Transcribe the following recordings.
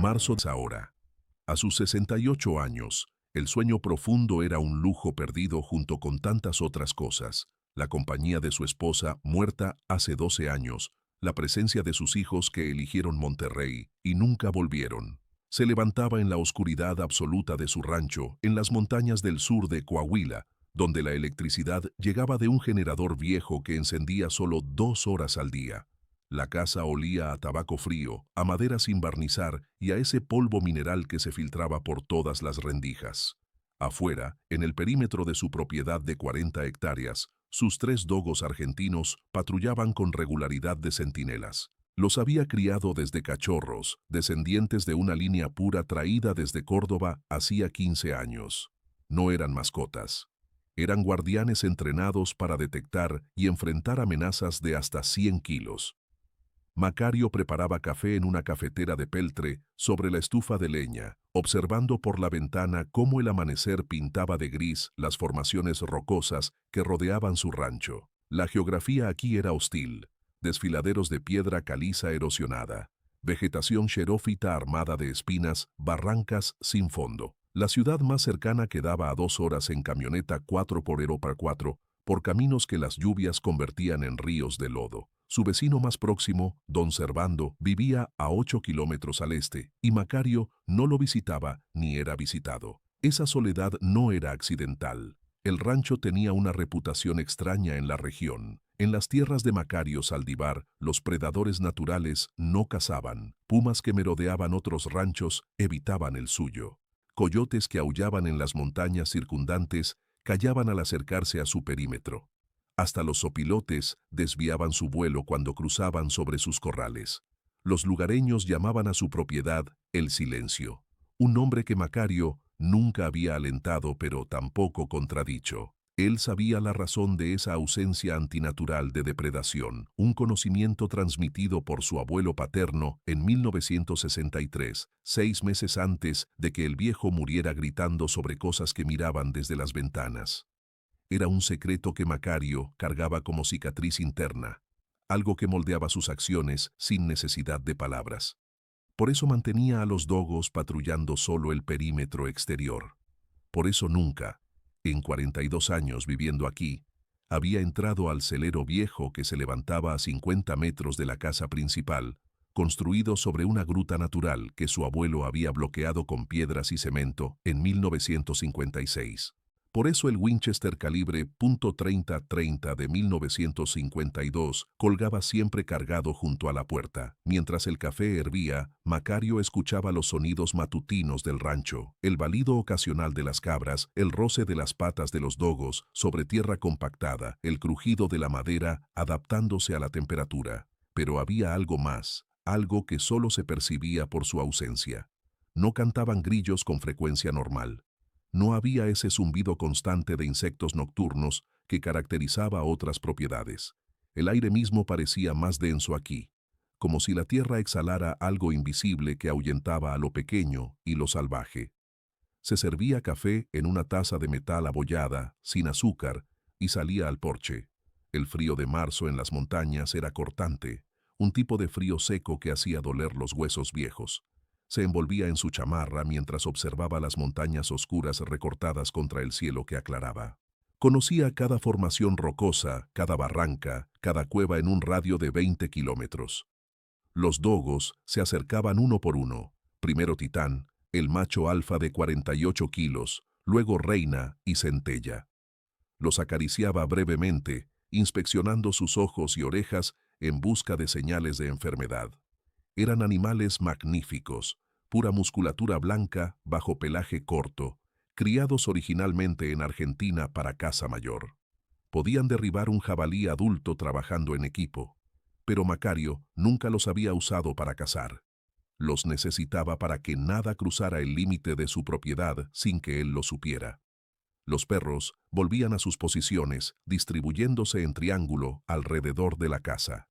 Marzo de ahora. A sus 68 años, el sueño profundo era un lujo perdido junto con tantas otras cosas. La compañía de su esposa, muerta hace 12 años, la presencia de sus hijos que eligieron Monterrey y nunca volvieron. Se levantaba en la oscuridad absoluta de su rancho, en las montañas del sur de Coahuila, donde la electricidad llegaba de un generador viejo que encendía solo 2 horas al día. La casa olía a tabaco frío, a madera sin barnizar y a ese polvo mineral que se filtraba por todas las rendijas. Afuera, en el perímetro de su propiedad de 40 hectáreas, sus 3 dogos argentinos patrullaban con regularidad de centinelas. Los había criado desde cachorros, descendientes de una línea pura traída desde Córdoba hacía 15 años. No eran mascotas. Eran guardianes entrenados para detectar y enfrentar amenazas de hasta 100 kilos. Macario preparaba café en una cafetera de peltre sobre la estufa de leña, observando por la ventana cómo el amanecer pintaba de gris las formaciones rocosas que rodeaban su rancho. La geografía aquí era hostil. Desfiladeros de piedra caliza erosionada, vegetación xerófita armada de espinas, barrancas sin fondo. La ciudad más cercana quedaba a 2 horas en camioneta 4x4, por caminos que las lluvias convertían en ríos de lodo. Su vecino más próximo, don Servando, vivía a 8 kilómetros al este, y Macario no lo visitaba ni era visitado. Esa soledad no era accidental. El rancho tenía una reputación extraña en la región. En las tierras de Macario Saldívar, los predadores naturales no cazaban. Pumas que merodeaban otros ranchos evitaban el suyo. Coyotes que aullaban en las montañas circundantes callaban al acercarse a su perímetro. Hasta los zopilotes desviaban su vuelo cuando cruzaban sobre sus corrales. Los lugareños llamaban a su propiedad el silencio, un nombre que Macario nunca había alentado pero tampoco contradicho. Él sabía la razón de esa ausencia antinatural de depredación, un conocimiento transmitido por su abuelo paterno en 1963, 6 meses antes de que el viejo muriera gritando sobre cosas que miraban desde las ventanas. Era un secreto que Macario cargaba como cicatriz interna, algo que moldeaba sus acciones sin necesidad de palabras. Por eso mantenía a los dogos patrullando solo el perímetro exterior. Por eso nunca, en 42 años viviendo aquí, había entrado al celero viejo que se levantaba a 50 metros de la casa principal, construido sobre una gruta natural que su abuelo había bloqueado con piedras y cemento en 1956. Por eso el Winchester calibre .30-30 de 1952 colgaba siempre cargado junto a la puerta. Mientras el café hervía, Macario escuchaba los sonidos matutinos del rancho, el balido ocasional de las cabras, el roce de las patas de los dogos sobre tierra compactada, el crujido de la madera adaptándose a la temperatura. Pero había algo más, algo que solo se percibía por su ausencia. No cantaban grillos con frecuencia normal. No había ese zumbido constante de insectos nocturnos que caracterizaba otras propiedades. El aire mismo parecía más denso aquí, como si la tierra exhalara algo invisible que ahuyentaba a lo pequeño y lo salvaje. Se servía café en una taza de metal abollada, sin azúcar, y salía al porche. El frío de marzo en las montañas era cortante, un tipo de frío seco que hacía doler los huesos viejos. Se envolvía en su chamarra mientras observaba las montañas oscuras recortadas contra el cielo que aclaraba. Conocía cada formación rocosa, cada barranca, cada cueva en un radio de 20 kilómetros. Los dogos se acercaban uno por uno, primero Titán, el macho alfa de 48 kilos, luego Reina y Centella. Los acariciaba brevemente, inspeccionando sus ojos y orejas en busca de señales de enfermedad. Eran animales magníficos, pura musculatura blanca bajo pelaje corto, criados originalmente en Argentina para caza mayor. Podían derribar un jabalí adulto trabajando en equipo, pero Macario nunca los había usado para cazar. Los necesitaba para que nada cruzara el límite de su propiedad sin que él lo supiera. Los perros volvían a sus posiciones, distribuyéndose en triángulo alrededor de la casa.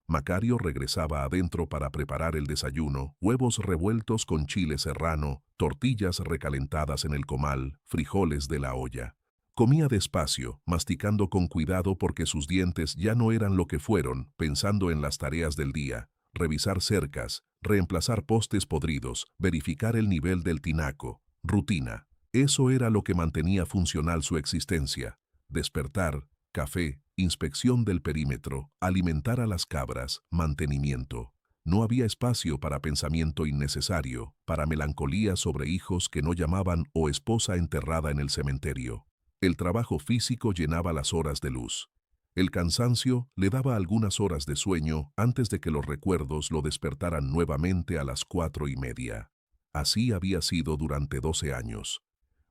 Macario regresaba adentro para preparar el desayuno, huevos revueltos con chile serrano, tortillas recalentadas en el comal, frijoles de la olla. Comía despacio, masticando con cuidado porque sus dientes ya no eran lo que fueron, pensando en las tareas del día, revisar cercas, reemplazar postes podridos, verificar el nivel del tinaco. Rutina. Eso era lo que mantenía funcional su existencia. Despertar, café, inspección del perímetro, alimentar a las cabras, mantenimiento. No había espacio para pensamiento innecesario, para melancolía sobre hijos que no llamaban o esposa enterrada en el cementerio. El trabajo físico llenaba las horas de luz. El cansancio le daba algunas horas de sueño antes de que los recuerdos lo despertaran nuevamente a las 4:30. Así había sido durante 12 años.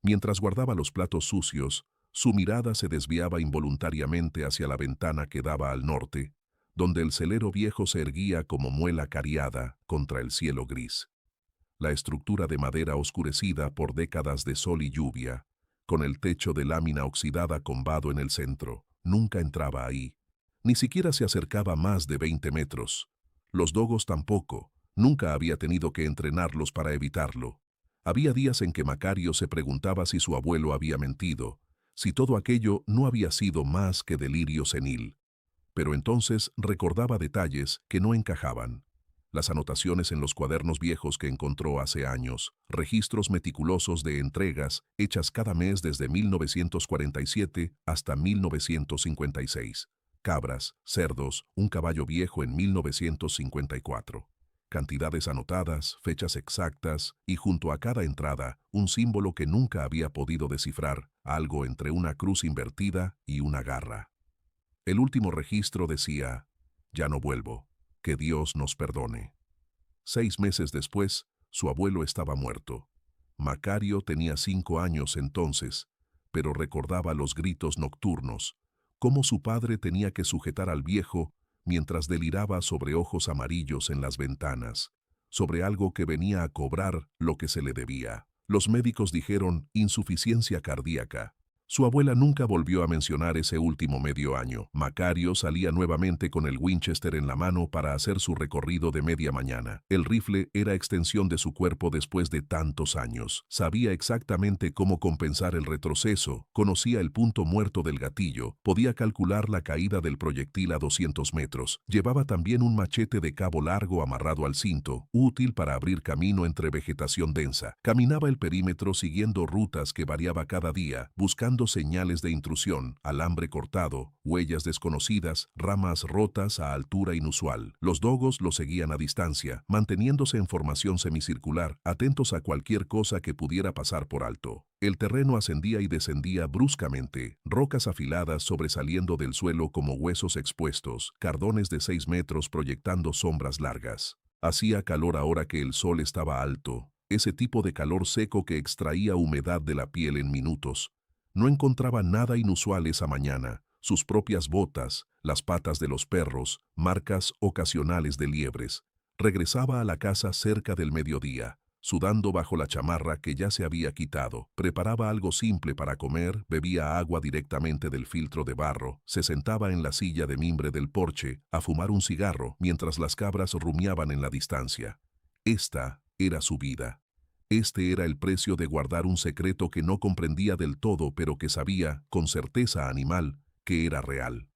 Mientras guardaba los platos sucios, su mirada se desviaba involuntariamente hacia la ventana que daba al norte, donde el celero viejo se erguía como muela cariada contra el cielo gris. La estructura de madera oscurecida por décadas de sol y lluvia, con el techo de lámina oxidada combado en el centro, nunca entraba ahí. Ni siquiera se acercaba más de 20 metros. Los dogos tampoco. Nunca había tenido que entrenarlos para evitarlo. Había días en que Macario se preguntaba si su abuelo había mentido, si todo aquello no había sido más que delirio senil. Pero entonces recordaba detalles que no encajaban. Las anotaciones en los cuadernos viejos que encontró hace años, registros meticulosos de entregas hechas cada mes desde 1947 hasta 1956. Cabras, cerdos, un caballo viejo en 1954. Cantidades anotadas, fechas exactas y junto a cada entrada un símbolo que nunca había podido descifrar, algo entre una cruz invertida y una garra. El último registro decía: «Ya no vuelvo, que Dios nos perdone». 6 meses después, su abuelo estaba muerto. Macario tenía 5 años entonces, pero recordaba los gritos nocturnos, cómo su padre tenía que sujetar al viejo mientras deliraba sobre ojos amarillos en las ventanas, sobre algo que venía a cobrar lo que se le debía. Los médicos dijeron insuficiencia cardíaca. Su abuela nunca volvió a mencionar ese último medio año. Macario salía nuevamente con el Winchester en la mano para hacer su recorrido de media mañana. El rifle era extensión de su cuerpo después de tantos años. Sabía exactamente cómo compensar el retroceso, conocía el punto muerto del gatillo, podía calcular la caída del proyectil a 200 metros. Llevaba también un machete de cabo largo amarrado al cinto, útil para abrir camino entre vegetación densa. Caminaba el perímetro siguiendo rutas que variaba cada día, buscando señales de intrusión, alambre cortado, huellas desconocidas, ramas rotas a altura inusual. Los dogos lo seguían a distancia, manteniéndose en formación semicircular, atentos a cualquier cosa que pudiera pasar por alto. El terreno ascendía y descendía bruscamente, rocas afiladas sobresaliendo del suelo como huesos expuestos, cardones de 6 metros proyectando sombras largas. Hacía calor ahora que el sol estaba alto, ese tipo de calor seco que extraía humedad de la piel en minutos. No encontraba nada inusual esa mañana, sus propias botas, las patas de los perros, marcas ocasionales de liebres. Regresaba a la casa cerca del mediodía, sudando bajo la chamarra que ya se había quitado. Preparaba algo simple para comer, bebía agua directamente del filtro de barro, se sentaba en la silla de mimbre del porche a fumar un cigarro mientras las cabras rumiaban en la distancia. Esta era su vida. Este era el precio de guardar un secreto que no comprendía del todo, pero que sabía, con certeza animal, que era real.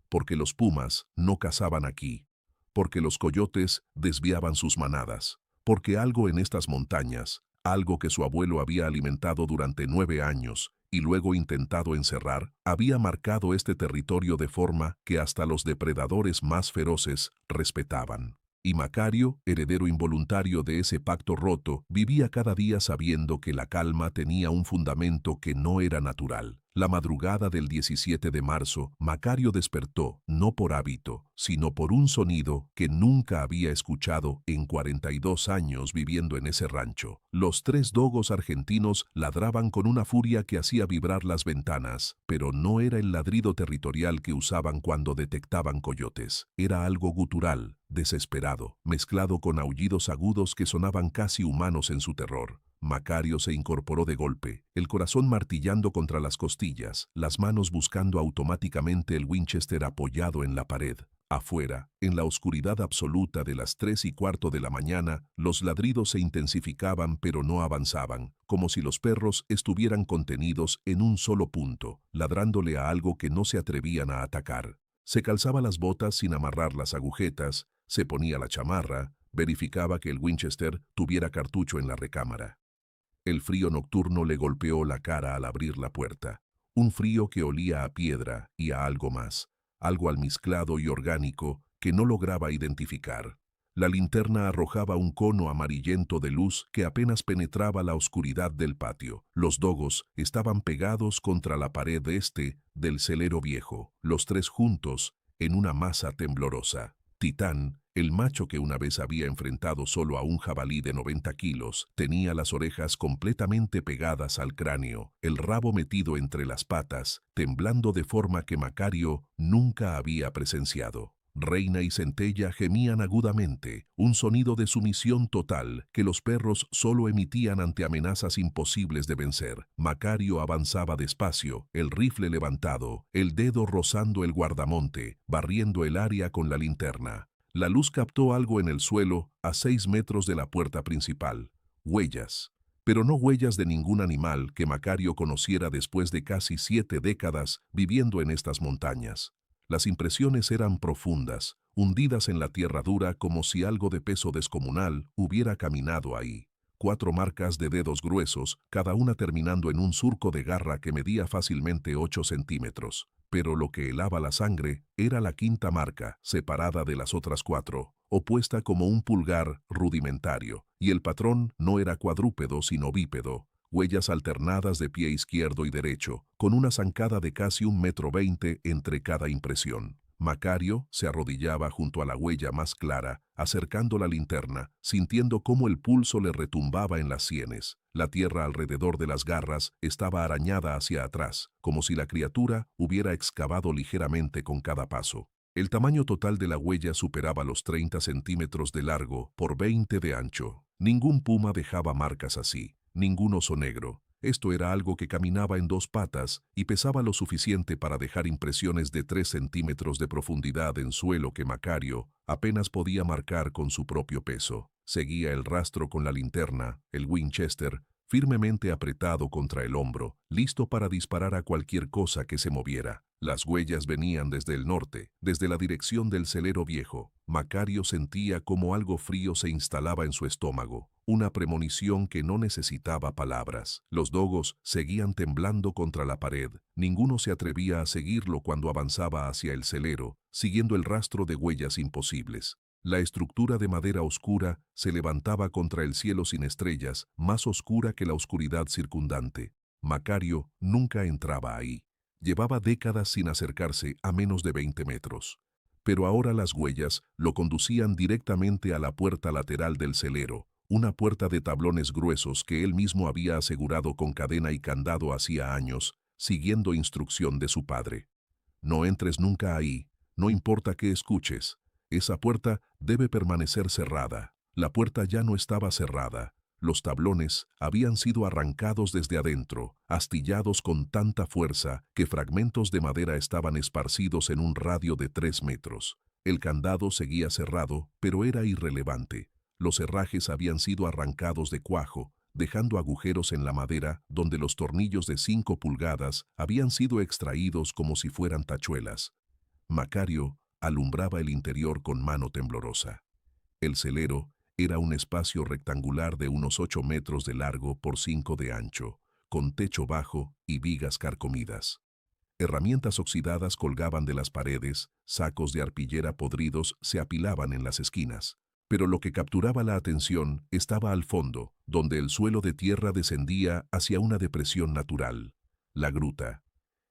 Porque los pumas no cazaban aquí. Porque los coyotes desviaban sus manadas. Porque algo en estas montañas, algo que su abuelo había alimentado durante 9 años y luego intentado encerrar, había marcado este territorio de forma que hasta los depredadores más feroces respetaban. Y Macario, heredero involuntario de ese pacto roto, vivía cada día sabiendo que la calma tenía un fundamento que no era natural. La madrugada del 17 de marzo, Macario despertó, no por hábito, sino por un sonido que nunca había escuchado en 42 años viviendo en ese rancho. Los 3 dogos argentinos ladraban con una furia que hacía vibrar las ventanas, pero no era el ladrido territorial que usaban cuando detectaban coyotes. Era algo gutural, desesperado, mezclado con aullidos agudos que sonaban casi humanos en su terror. Macario se incorporó de golpe, el corazón martillando contra las costillas, las manos buscando automáticamente el Winchester apoyado en la pared. Afuera, en la oscuridad absoluta de las 3:15 de la mañana, los ladridos se intensificaban pero no avanzaban, como si los perros estuvieran contenidos en un solo punto, ladrándole a algo que no se atrevían a atacar. Se calzaba las botas sin amarrar las agujetas, Se ponía la chamarra, verificaba que el Winchester tuviera cartucho en la recámara. El frío nocturno le golpeó la cara al abrir la puerta. Un frío que olía a piedra y a algo más, algo almizclado y orgánico que no lograba identificar. La linterna arrojaba un cono amarillento de luz que apenas penetraba la oscuridad del patio. Los dogos estaban pegados contra la pared del celero viejo, los tres juntos, en una masa temblorosa. Titán, el macho que una vez había enfrentado solo a un jabalí de 90 kilos, tenía las orejas completamente pegadas al cráneo, el rabo metido entre las patas, temblando de forma que Macario nunca había presenciado. Reina y Centella gemían agudamente, un sonido de sumisión total que los perros solo emitían ante amenazas imposibles de vencer. Macario avanzaba despacio, el rifle levantado, el dedo rozando el guardamonte, barriendo el área con la linterna. La luz captó algo en el suelo, a 6 metros de la puerta principal. Huellas. Pero no huellas de ningún animal que Macario conociera después de casi 7 décadas viviendo en estas montañas. Las impresiones eran profundas, hundidas en la tierra dura como si algo de peso descomunal hubiera caminado ahí. 4 marcas de dedos gruesos, cada una terminando en un surco de garra que medía fácilmente 8 centímetros. Pero lo que helaba la sangre era la quinta marca, separada de las otras 4, opuesta como un pulgar rudimentario, y el patrón no era cuadrúpedo sino bípedo. Huellas alternadas de pie izquierdo y derecho, con una zancada de casi 1,20 m entre cada impresión. Macario se arrodillaba junto a la huella más clara, acercando la linterna, sintiendo cómo el pulso le retumbaba en las sienes. La tierra alrededor de las garras estaba arañada hacia atrás, como si la criatura hubiera excavado ligeramente con cada paso. El tamaño total de la huella superaba los 30 centímetros de largo por 20 de ancho. Ningún puma dejaba marcas así. Ningún oso negro. Esto era algo que caminaba en 2 patas y pesaba lo suficiente para dejar impresiones de 3 centímetros de profundidad en suelo que Macario apenas podía marcar con su propio peso. Seguía el rastro con la linterna, el Winchester, firmemente apretado contra el hombro, listo para disparar a cualquier cosa que se moviera. Las huellas venían desde el norte, desde la dirección del celero viejo. Macario sentía como algo frío se instalaba en su estómago, una premonición que no necesitaba palabras. Los dogos seguían temblando contra la pared. Ninguno se atrevía a seguirlo cuando avanzaba hacia el celero, siguiendo el rastro de huellas imposibles. La estructura de madera oscura se levantaba contra el cielo sin estrellas, más oscura que la oscuridad circundante. Macario nunca entraba ahí. Llevaba décadas sin acercarse a menos de 20 metros. Pero ahora las huellas lo conducían directamente a la puerta lateral del celero, una puerta de tablones gruesos que él mismo había asegurado con cadena y candado hacía años, siguiendo instrucción de su padre. No entres nunca ahí, no importa qué escuches. Esa puerta debe permanecer cerrada. La puerta ya no estaba cerrada. Los tablones habían sido arrancados desde adentro, astillados con tanta fuerza que fragmentos de madera estaban esparcidos en un radio de 3 metros. El candado seguía cerrado, pero era irrelevante. Los herrajes habían sido arrancados de cuajo, dejando agujeros en la madera donde los tornillos de 5 pulgadas habían sido extraídos como si fueran tachuelas. Macario alumbraba el interior con mano temblorosa. El celero era un espacio rectangular de unos 8 metros de largo por 5 de ancho, con techo bajo y vigas carcomidas. Herramientas oxidadas colgaban de las paredes, sacos de arpillera podridos se apilaban en las esquinas. Pero lo que capturaba la atención estaba al fondo, donde el suelo de tierra descendía hacia una depresión natural. La gruta.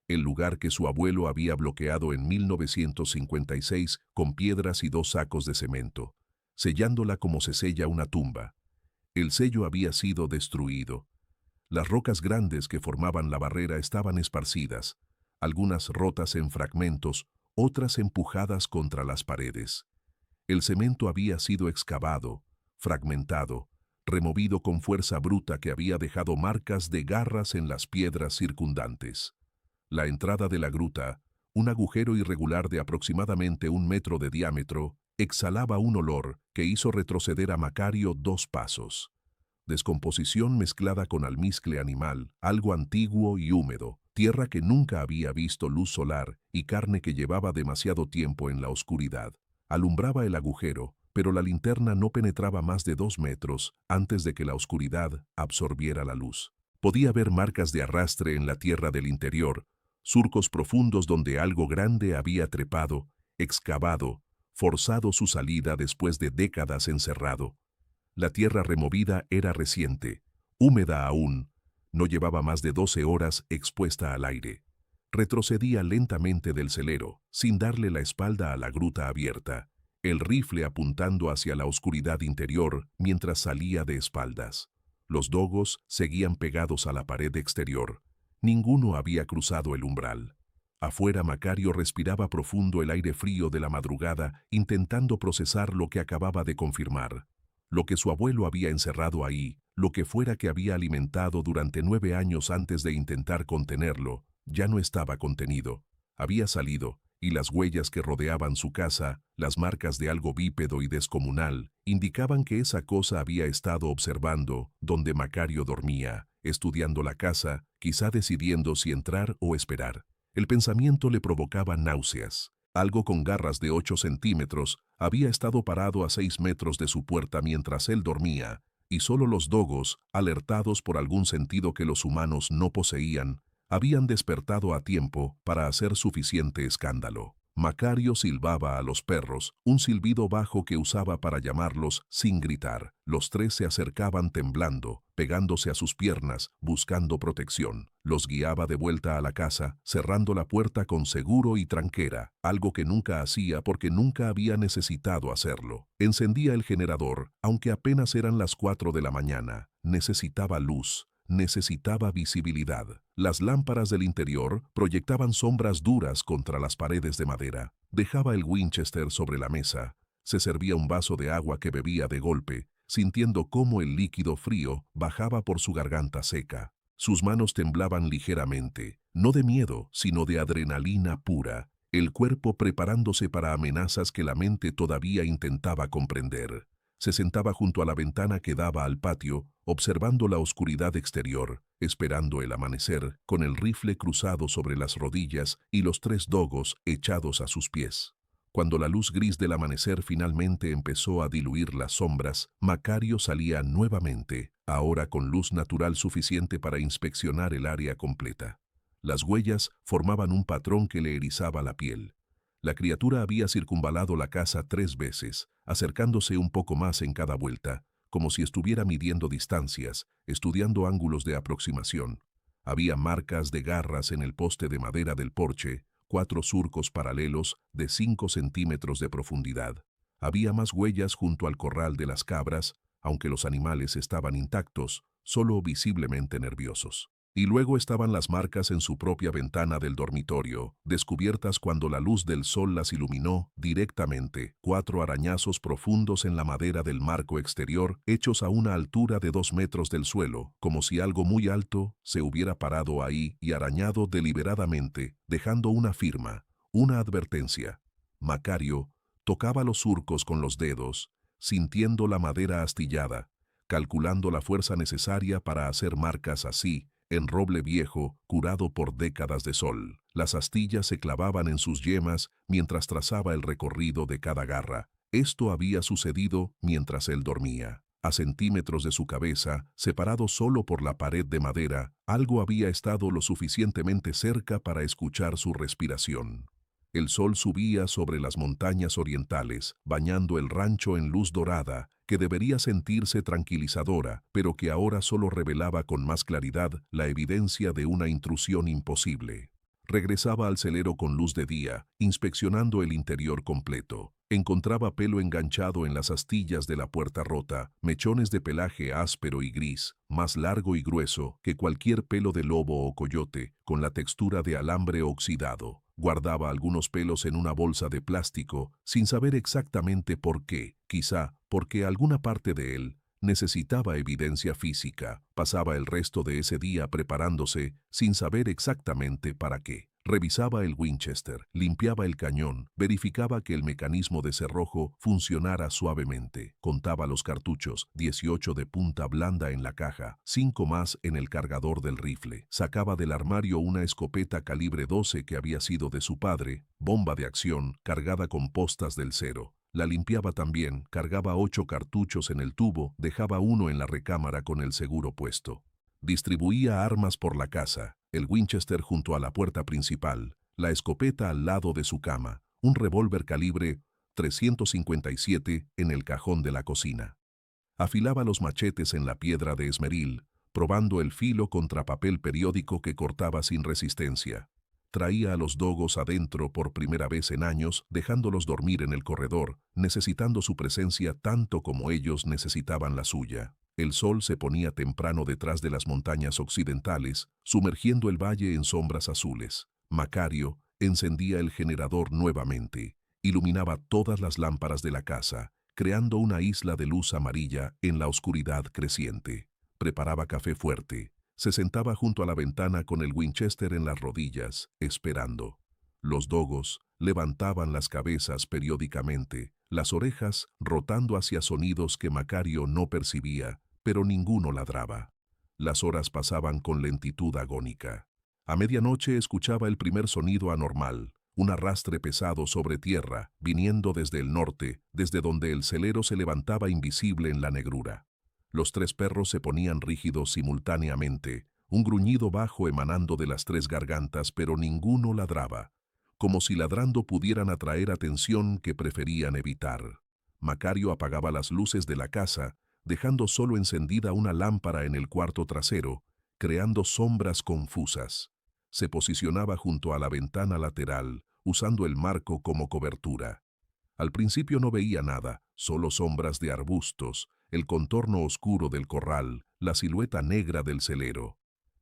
El lugar que su abuelo había bloqueado en 1956 con piedras y 2 sacos de cemento, sellándola como se sella una tumba. El sello había sido destruido. Las rocas grandes que formaban la barrera estaban esparcidas, algunas rotas en fragmentos, otras empujadas contra las paredes. El cemento había sido excavado, fragmentado, removido con fuerza bruta que había dejado marcas de garras en las piedras circundantes. La entrada de la gruta, un agujero irregular de aproximadamente 1 metro de diámetro, exhalaba un olor que hizo retroceder a Macario 2 pasos. Descomposición mezclada con almizcle animal, algo antiguo y húmedo, tierra que nunca había visto luz solar y carne que llevaba demasiado tiempo en la oscuridad. Alumbraba el agujero, pero la linterna no penetraba más de 2 metros antes de que la oscuridad absorbiera la luz. Podía ver marcas de arrastre en la tierra del interior, surcos profundos donde algo grande había trepado, excavado, forzado su salida después de décadas encerrado. La tierra removida era reciente, húmeda aún, no llevaba más de 12 horas expuesta al aire. Retrocedía lentamente del celero, sin darle la espalda a la gruta abierta, el rifle apuntando hacia la oscuridad interior mientras salía de espaldas. Los dogos seguían pegados a la pared exterior. Ninguno había cruzado el umbral. Afuera Macario respiraba profundo el aire frío de la madrugada, intentando procesar lo que acababa de confirmar. Lo que su abuelo había encerrado ahí, lo que fuera que había alimentado durante 9 años antes de intentar contenerlo, ya no estaba contenido. Había salido, y las huellas que rodeaban su casa, las marcas de algo bípedo y descomunal, indicaban que esa cosa había estado observando donde Macario dormía, estudiando la casa, quizá decidiendo si entrar o esperar. El pensamiento le provocaba náuseas. Algo con garras de 8 centímetros había estado parado a 6 metros de su puerta mientras él dormía, y solo los dogos, alertados por algún sentido que los humanos no poseían, habían despertado a tiempo para hacer suficiente escándalo. Macario silbaba a los perros, un silbido bajo que usaba para llamarlos sin gritar. Los 3 se acercaban temblando, pegándose a sus piernas, buscando protección. Los guiaba de vuelta a la casa, cerrando la puerta con seguro y tranquera, algo que nunca hacía porque nunca había necesitado hacerlo. Encendía el generador, aunque apenas eran las 4 de la mañana. Necesitaba luz. Necesitaba visibilidad. Las lámparas del interior proyectaban sombras duras contra las paredes de madera. Dejaba el Winchester sobre la mesa. Se servía un vaso de agua que bebía de golpe, sintiendo cómo el líquido frío bajaba por su garganta seca. Sus manos temblaban ligeramente, no de miedo, sino de adrenalina pura, el cuerpo preparándose para amenazas que la mente todavía intentaba comprender. Se sentaba junto a la ventana que daba al patio, observando la oscuridad exterior, esperando el amanecer, con el rifle cruzado sobre las rodillas y los 3 dogos echados a sus pies. Cuando la luz gris del amanecer finalmente empezó a diluir las sombras, Macario salía nuevamente, ahora con luz natural suficiente para inspeccionar el área completa. Las huellas formaban un patrón que le erizaba la piel. La criatura había circunvalado la casa 3 veces, acercándose un poco más en cada vuelta, como si estuviera midiendo distancias, estudiando ángulos de aproximación. Había marcas de garras en el poste de madera del porche, 4 surcos paralelos de 5 centímetros de profundidad. Había más huellas junto al corral de las cabras, aunque los animales estaban intactos, solo visiblemente nerviosos. Y luego estaban las marcas en su propia ventana del dormitorio, descubiertas cuando la luz del sol las iluminó directamente, 4 arañazos profundos en la madera del marco exterior, hechos a una altura de 2 metros del suelo, como si algo muy alto se hubiera parado ahí y arañado deliberadamente, dejando una firma, una advertencia. Macario tocaba los surcos con los dedos, sintiendo la madera astillada, calculando la fuerza necesaria para hacer marcas así, en roble viejo, curado por décadas de sol. Las astillas se clavaban en sus yemas mientras trazaba el recorrido de cada garra. Esto había sucedido mientras él dormía. A centímetros de su cabeza, separado solo por la pared de madera, algo había estado lo suficientemente cerca para escuchar su respiración. El sol subía sobre las montañas orientales, bañando el rancho en luz dorada, que debería sentirse tranquilizadora, pero que ahora solo revelaba con más claridad la evidencia de una intrusión imposible. Regresaba al celero con luz de día, inspeccionando el interior completo. Encontraba pelo enganchado en las astillas de la puerta rota, mechones de pelaje áspero y gris, más largo y grueso que cualquier pelo de lobo o coyote, con la textura de alambre oxidado. Guardaba algunos pelos en una bolsa de plástico, sin saber exactamente por qué, quizá porque alguna parte de él necesitaba evidencia física. Pasaba el resto de ese día preparándose, sin saber exactamente para qué. Revisaba el Winchester, limpiaba el cañón, verificaba que el mecanismo de cerrojo funcionara suavemente. Contaba los cartuchos, 18 de punta blanda en la caja, 5 más en el cargador del rifle. Sacaba del armario una escopeta calibre 12 que había sido de su padre, bomba de acción, cargada con postas del 0. La limpiaba también, cargaba 8 cartuchos en el tubo, dejaba uno en la recámara con el seguro puesto. Distribuía armas por la casa, el Winchester junto a la puerta principal, la escopeta al lado de su cama, un revólver calibre 357 en el cajón de la cocina. Afilaba los machetes en la piedra de esmeril, probando el filo contra papel periódico que cortaba sin resistencia. Traía a los dogos adentro por primera vez en años, dejándolos dormir en el corredor, necesitando su presencia tanto como ellos necesitaban la suya. El sol se ponía temprano detrás de las montañas occidentales, sumergiendo el valle en sombras azules. Macario encendía el generador nuevamente. Iluminaba todas las lámparas de la casa, creando una isla de luz amarilla en la oscuridad creciente. Preparaba café fuerte. Se sentaba junto a la ventana con el Winchester en las rodillas, esperando. Los dogos levantaban las cabezas periódicamente, las orejas rotando hacia sonidos que Macario no percibía, pero ninguno ladraba. Las horas pasaban con lentitud agónica. A medianoche escuchaba el primer sonido anormal, un arrastre pesado sobre tierra, viniendo desde el norte, desde donde el celero se levantaba invisible en la negrura. Los 3 perros se ponían rígidos simultáneamente, un gruñido bajo emanando de las 3 gargantas, pero ninguno ladraba, como si ladrando pudieran atraer atención que preferían evitar. Macario apagaba las luces de la casa, dejando solo encendida una lámpara en el cuarto trasero, creando sombras confusas. Se posicionaba junto a la ventana lateral, usando el marco como cobertura. Al principio no veía nada, solo sombras de arbustos, el contorno oscuro del corral, la silueta negra del celero.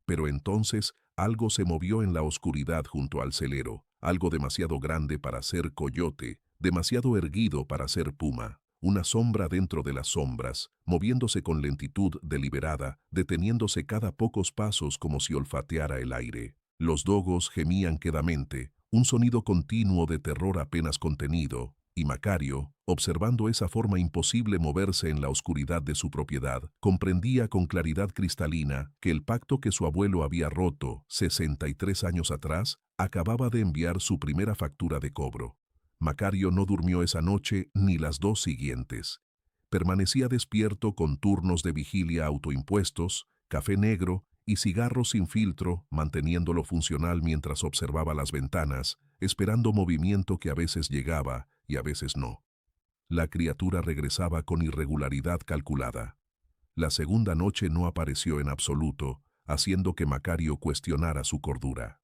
Pero entonces algo se movió en la oscuridad junto al celero, algo demasiado grande para ser coyote, demasiado erguido para ser puma. Una sombra dentro de las sombras, moviéndose con lentitud deliberada, deteniéndose cada pocos pasos como si olfateara el aire. Los dogos gemían quedamente, un sonido continuo de terror apenas contenido, y Macario, observando esa forma imposible moverse en la oscuridad de su propiedad, comprendía con claridad cristalina que el pacto que su abuelo había roto 63 años atrás acababa de enviar su primera factura de cobro. Macario no durmió esa noche ni las 2 siguientes. Permanecía despierto con turnos de vigilia autoimpuestos, café negro y cigarros sin filtro, manteniéndolo funcional mientras observaba las ventanas, esperando movimiento que a veces llegaba y a veces no. La criatura regresaba con irregularidad calculada. La segunda noche no apareció en absoluto, haciendo que Macario cuestionara su cordura.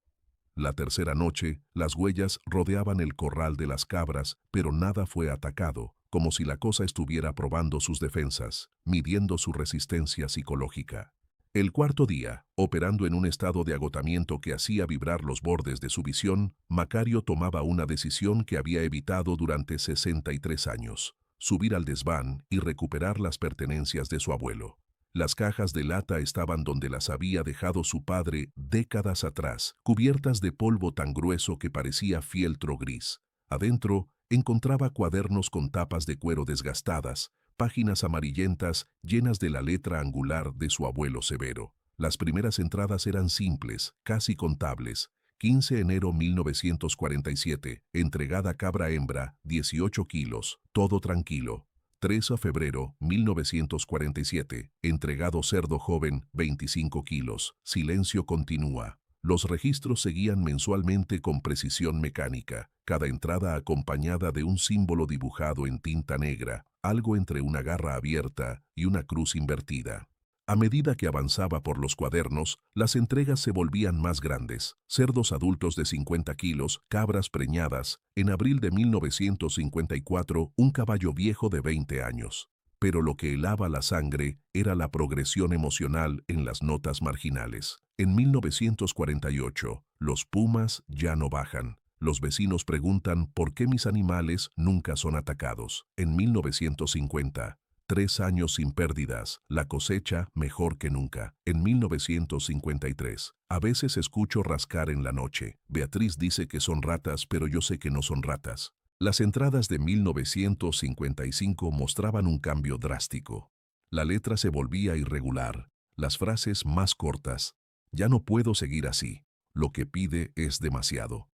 La tercera noche, las huellas rodeaban el corral de las cabras, pero nada fue atacado, como si la cosa estuviera probando sus defensas, midiendo su resistencia psicológica. El cuarto día, operando en un estado de agotamiento que hacía vibrar los bordes de su visión, Macario tomaba una decisión que había evitado durante 63 años: subir al desván y recuperar las pertenencias de su abuelo. Las cajas de lata estaban donde las había dejado su padre décadas atrás, cubiertas de polvo tan grueso que parecía fieltro gris. Adentro, encontraba cuadernos con tapas de cuero desgastadas, páginas amarillentas llenas de la letra angular de su abuelo severo. Las primeras entradas eran simples, casi contables. 15 enero 1947, entregada cabra hembra, 18 kilos, todo tranquilo. 3 a febrero 1947, entregado cerdo joven, 25 kilos, silencio continúa. Los registros seguían mensualmente con precisión mecánica, cada entrada acompañada de un símbolo dibujado en tinta negra, algo entre una garra abierta y una cruz invertida. A medida que avanzaba por los cuadernos, las entregas se volvían más grandes. Cerdos adultos de 50 kilos, cabras preñadas. En abril de 1954, un caballo viejo de 20 años. Pero lo que helaba la sangre era la progresión emocional en las notas marginales. En 1948, los pumas ya no bajan. Los vecinos preguntan por qué mis animales nunca son atacados. En 1950, 3 años sin pérdidas, la cosecha mejor que nunca. En 1953, a veces escucho rascar en la noche. Beatriz dice que son ratas, pero yo sé que no son ratas. Las entradas de 1955 mostraban un cambio drástico. La letra se volvía irregular, las frases más cortas. Ya no puedo seguir así. Lo que pide es demasiado.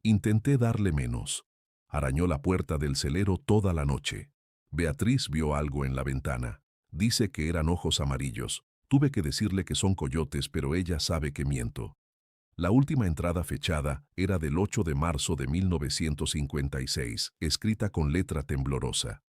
Intenté darle menos. Arañó la puerta del celero toda la noche. Beatriz vio algo en la ventana. Dice que eran ojos amarillos. Tuve que decirle que son coyotes, pero ella sabe que miento. La última entrada fechada era del 8 de marzo de 1956, escrita con letra temblorosa.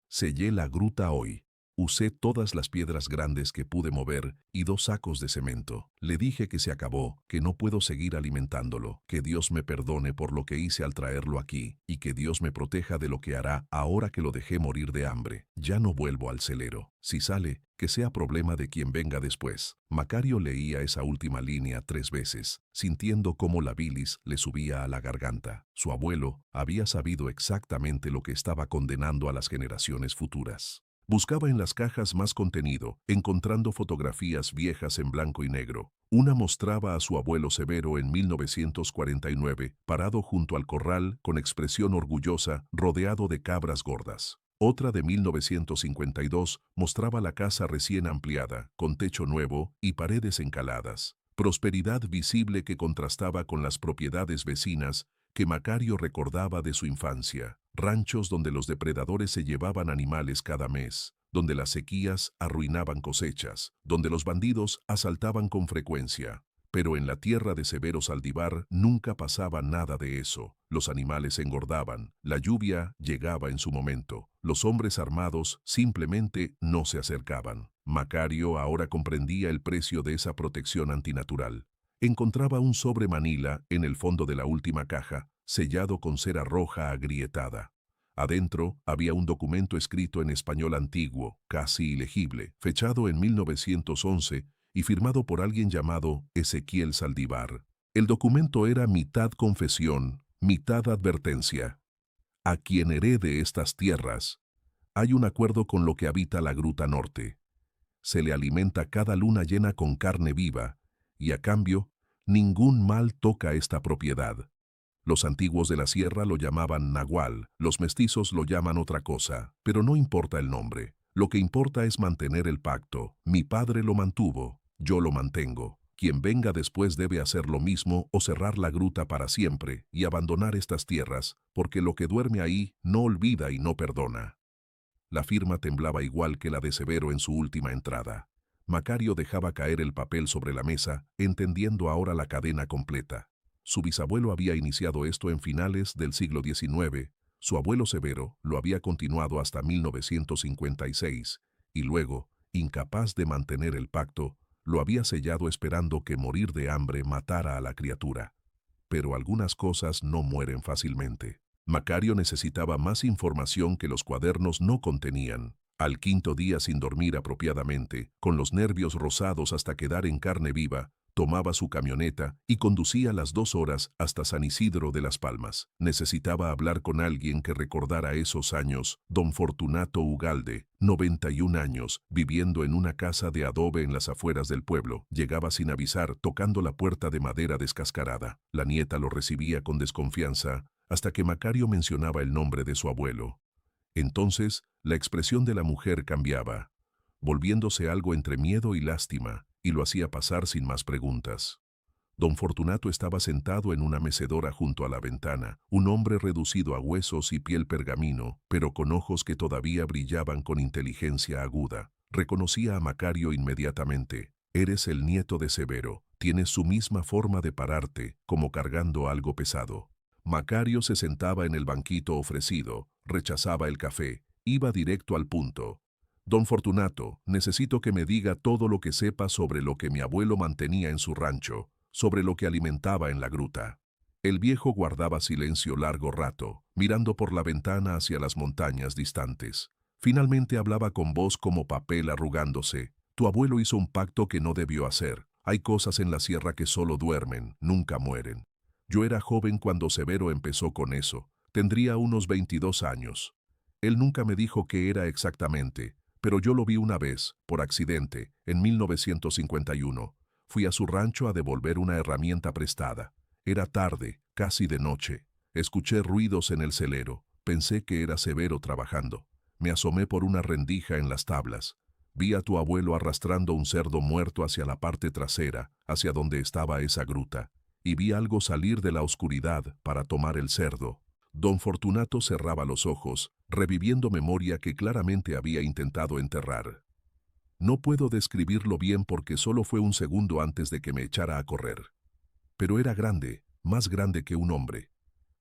Sellé la gruta hoy. Usé todas las piedras grandes que pude mover y 2 sacos de cemento. Le dije que se acabó, que no puedo seguir alimentándolo, que Dios me perdone por lo que hice al traerlo aquí y que Dios me proteja de lo que hará ahora que lo dejé morir de hambre. Ya no vuelvo al celero. Si sale, que sea problema de quien venga después. Macario leía esa última línea 3 veces, sintiendo cómo la bilis le subía a la garganta. Su abuelo había sabido exactamente lo que estaba condenando a las generaciones futuras. Buscaba en las cajas más contenido, encontrando fotografías viejas en blanco y negro. Una mostraba a su abuelo Severo en 1949, parado junto al corral, con expresión orgullosa, rodeado de cabras gordas. Otra de 1952 mostraba la casa recién ampliada, con techo nuevo y paredes encaladas. Prosperidad visible que contrastaba con las propiedades vecinas que Macario recordaba de su infancia. Ranchos donde los depredadores se llevaban animales cada mes, donde las sequías arruinaban cosechas, donde los bandidos asaltaban con frecuencia. Pero en la tierra de Severo Saldívar nunca pasaba nada de eso. Los animales engordaban, la lluvia llegaba en su momento, los hombres armados simplemente no se acercaban. Macario ahora comprendía el precio de esa protección antinatural. Encontraba un sobre manila en el fondo de la última caja, sellado con cera roja agrietada. Adentro había un documento escrito en español antiguo, casi ilegible, fechado en 1911 y firmado por alguien llamado Ezequiel Saldívar. El documento era mitad confesión, mitad advertencia. A quien herede estas tierras, hay un acuerdo con lo que habita la Gruta Norte. Se le alimenta cada luna llena con carne viva, y a cambio, ningún mal toca esta propiedad. Los antiguos de la sierra lo llamaban nahual, los mestizos lo llaman otra cosa, pero no importa el nombre. Lo que importa es mantener el pacto. Mi padre lo mantuvo, yo lo mantengo. Quien venga después debe hacer lo mismo o cerrar la gruta para siempre y abandonar estas tierras, porque lo que duerme ahí no olvida y no perdona. La firma temblaba igual que la de Severo en su última entrada. Macario dejaba caer el papel sobre la mesa, entendiendo ahora la cadena completa. Su bisabuelo había iniciado esto en finales del siglo XIX, su abuelo Severo lo había continuado hasta 1956, y luego, incapaz de mantener el pacto, lo había sellado esperando que morir de hambre matara a la criatura. Pero algunas cosas no mueren fácilmente. Macario necesitaba más información que los cuadernos no contenían. Al quinto día sin dormir apropiadamente, con los nervios rosados hasta quedar en carne viva, tomaba su camioneta y conducía las 2 horas hasta San Isidro de las Palmas. Necesitaba hablar con alguien que recordara esos años. Don Fortunato Ugalde, 91 años, viviendo en una casa de adobe en las afueras del pueblo. Llegaba sin avisar, tocando la puerta de madera descascarada. La nieta lo recibía con desconfianza, hasta que Macario mencionaba el nombre de su abuelo. Entonces, la expresión de la mujer cambiaba, volviéndose algo entre miedo y lástima, y lo hacía pasar sin más preguntas. Don Fortunato estaba sentado en una mecedora junto a la ventana, un hombre reducido a huesos y piel pergamino, pero con ojos que todavía brillaban con inteligencia aguda. Reconocía a Macario inmediatamente. Eres el nieto de Severo, tienes su misma forma de pararte, como cargando algo pesado. Macario se sentaba en el banquito ofrecido, rechazaba el café, iba directo al punto. Don Fortunato, necesito que me diga todo lo que sepa sobre lo que mi abuelo mantenía en su rancho, sobre lo que alimentaba en la gruta. El viejo guardaba silencio largo rato, mirando por la ventana hacia las montañas distantes. Finalmente hablaba con voz como papel arrugándose. Tu abuelo hizo un pacto que no debió hacer. Hay cosas en la sierra que solo duermen, nunca mueren. Yo era joven cuando Severo empezó con eso. Tendría unos 22 años. Él nunca me dijo qué era exactamente, pero yo lo vi una vez, por accidente, en 1951. Fui a su rancho a devolver una herramienta prestada. Era tarde, casi de noche. Escuché ruidos en el celero. Pensé que era Severo trabajando. Me asomé por una rendija en las tablas. Vi a tu abuelo arrastrando un cerdo muerto hacia la parte trasera, hacia donde estaba esa gruta. Y vi algo salir de la oscuridad para tomar el cerdo. Don Fortunato cerraba los ojos, reviviendo memoria que claramente había intentado enterrar. No puedo describirlo bien porque solo fue un segundo antes de que me echara a correr. Pero era grande, más grande que un hombre.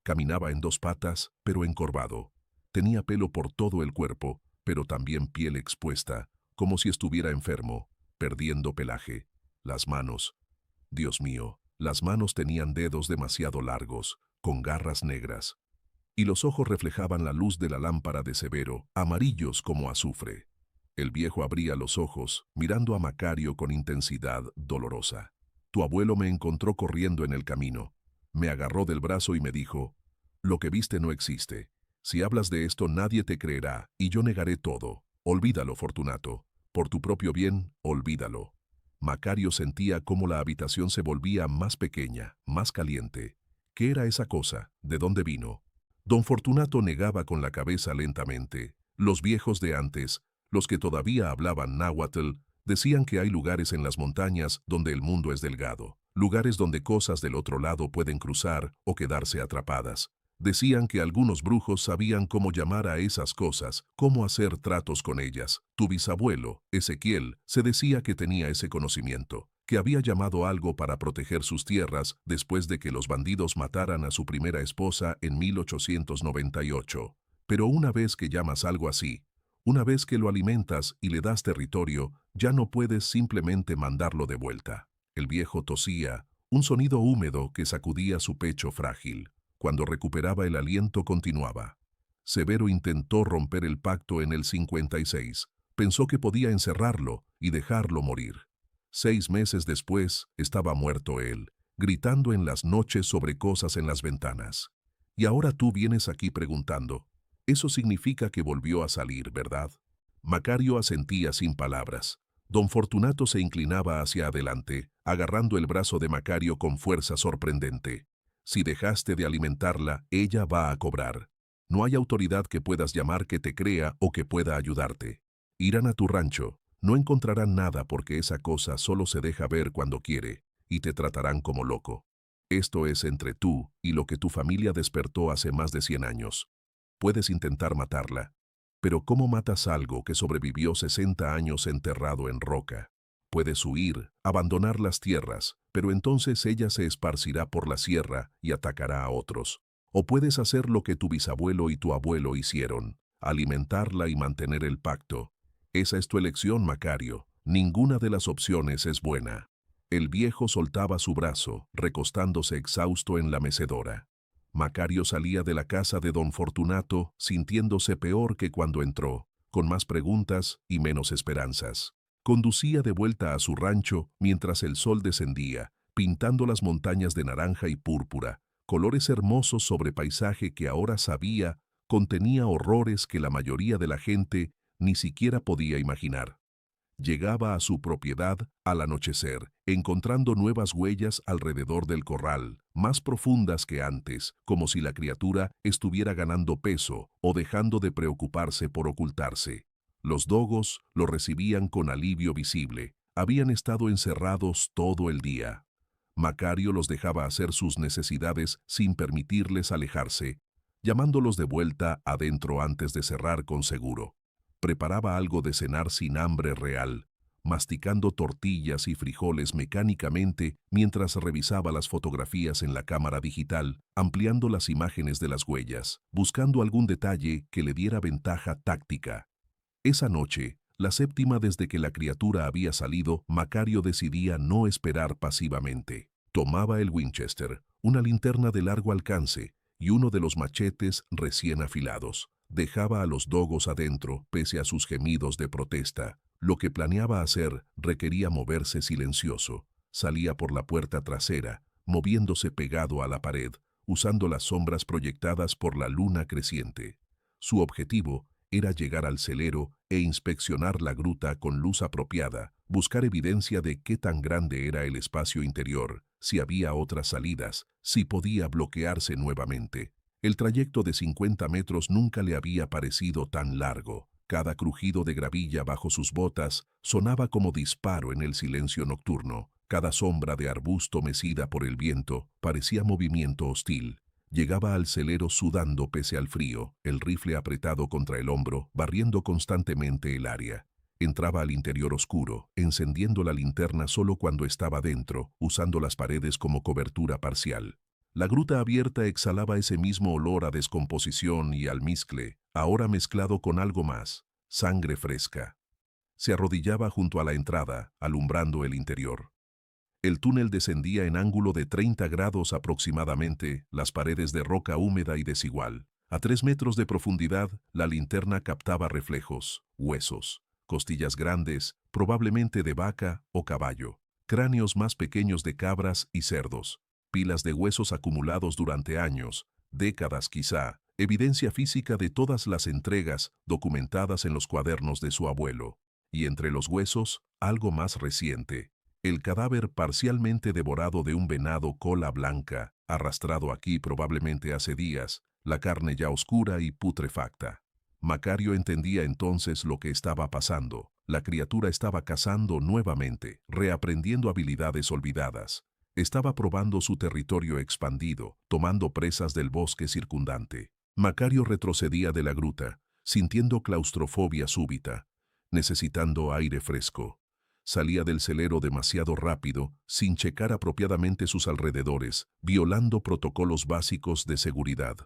Caminaba en dos patas, pero encorvado. Tenía pelo por todo el cuerpo, pero también piel expuesta, como si estuviera enfermo, perdiendo pelaje. Las manos. Dios mío, las manos tenían dedos demasiado largos, con garras negras. Y los ojos reflejaban la luz de la lámpara de Severo, amarillos como azufre. El viejo abría los ojos, mirando a Macario con intensidad dolorosa. Tu abuelo me encontró corriendo en el camino. Me agarró del brazo y me dijo, lo que viste no existe. Si hablas de esto nadie te creerá, y yo negaré todo. Olvídalo, Fortunato. Por tu propio bien, olvídalo. Macario sentía cómo la habitación se volvía más pequeña, más caliente. ¿Qué era esa cosa? ¿De dónde vino? Don Fortunato negaba con la cabeza lentamente. Los viejos de antes, los que todavía hablaban náhuatl, decían que hay lugares en las montañas donde el mundo es delgado, lugares donde cosas del otro lado pueden cruzar o quedarse atrapadas. Decían que algunos brujos sabían cómo llamar a esas cosas, cómo hacer tratos con ellas. Tu bisabuelo, Ezequiel, se decía que tenía ese conocimiento, que había llamado algo para proteger sus tierras después de que los bandidos mataran a su primera esposa en 1898. Pero una vez que llamas algo así, una vez que lo alimentas y le das territorio, ya no puedes simplemente mandarlo de vuelta. El viejo tosía, un sonido húmedo que sacudía su pecho frágil. Cuando recuperaba el aliento continuaba. Severo intentó romper el pacto en el 56. Pensó que podía encerrarlo y dejarlo morir. 6 meses después estaba muerto él, gritando en las noches sobre cosas en las ventanas. Y ahora tú vienes aquí preguntando. Eso significa que volvió a salir, ¿verdad? Macario asentía sin palabras. Don Fortunato se inclinaba hacia adelante, agarrando el brazo de Macario con fuerza sorprendente. Si dejaste de alimentarla, ella va a cobrar. No hay autoridad que puedas llamar que te crea o que pueda ayudarte. Irán a tu rancho, no encontrarán nada porque esa cosa solo se deja ver cuando quiere, y te tratarán como loco. Esto es entre tú y lo que tu familia despertó hace más de 100 años. Puedes intentar matarla, pero ¿cómo matas algo que sobrevivió 60 años enterrado en roca? Puedes huir, abandonar las tierras, pero entonces ella se esparcirá por la sierra y atacará a otros. O puedes hacer lo que tu bisabuelo y tu abuelo hicieron, alimentarla y mantener el pacto. Esa es tu elección, Macario. Ninguna de las opciones es buena. El viejo soltaba su brazo, recostándose exhausto en la mecedora. Macario salía de la casa de don Fortunato, sintiéndose peor que cuando entró, con más preguntas y menos esperanzas. Conducía de vuelta a su rancho mientras el sol descendía, pintando las montañas de naranja y púrpura, colores hermosos sobre paisaje que ahora sabía contenía horrores que la mayoría de la gente ni siquiera podía imaginar. Llegaba a su propiedad al anochecer, encontrando nuevas huellas alrededor del corral, más profundas que antes, como si la criatura estuviera ganando peso o dejando de preocuparse por ocultarse. Los dogos lo recibían con alivio visible. Habían estado encerrados todo el día. Macario los dejaba hacer sus necesidades sin permitirles alejarse, llamándolos de vuelta adentro antes de cerrar con seguro. Preparaba algo de cenar sin hambre real, masticando tortillas y frijoles mecánicamente mientras revisaba las fotografías en la cámara digital, ampliando las imágenes de las huellas, buscando algún detalle que le diera ventaja táctica. Esa noche, la séptima desde que la criatura había salido, Macario decidía no esperar pasivamente. Tomaba el Winchester, una linterna de largo alcance y uno de los machetes recién afilados. Dejaba a los dogos adentro, pese a sus gemidos de protesta. Lo que planeaba hacer requería moverse silencioso. Salía por la puerta trasera, moviéndose pegado a la pared, usando las sombras proyectadas por la luna creciente. Su objetivo era llegar al celero e inspeccionar la gruta con luz apropiada, buscar evidencia de qué tan grande era el espacio interior, si había otras salidas, si podía bloquearse nuevamente. El trayecto de 50 metros nunca le había parecido tan largo. Cada crujido de gravilla bajo sus botas sonaba como disparo en el silencio nocturno. Cada sombra de arbusto mecida por el viento parecía movimiento hostil. Llegaba al celero sudando pese al frío, el rifle apretado contra el hombro, barriendo constantemente el área. Entraba al interior oscuro, encendiendo la linterna solo cuando estaba dentro, usando las paredes como cobertura parcial. La gruta abierta exhalaba ese mismo olor a descomposición y almizcle, ahora mezclado con algo más, sangre fresca. Se arrodillaba junto a la entrada, alumbrando el interior. El túnel descendía en ángulo de 30 grados aproximadamente, las paredes de roca húmeda y desigual. A 3 metros de profundidad, la linterna captaba reflejos, huesos, costillas grandes, probablemente de vaca o caballo, cráneos más pequeños de cabras y cerdos, pilas de huesos acumulados durante años, décadas quizá, evidencia física de todas las entregas documentadas en los cuadernos de su abuelo. Y entre los huesos, algo más reciente. El cadáver parcialmente devorado de un venado cola blanca, arrastrado aquí probablemente hace días, la carne ya oscura y putrefacta. Macario entendía entonces lo que estaba pasando. La criatura estaba cazando nuevamente, reaprendiendo habilidades olvidadas. Estaba probando su territorio expandido, tomando presas del bosque circundante. Macario retrocedía de la gruta, sintiendo claustrofobia súbita, necesitando aire fresco. Salía del celero demasiado rápido, sin checar apropiadamente sus alrededores, violando protocolos básicos de seguridad.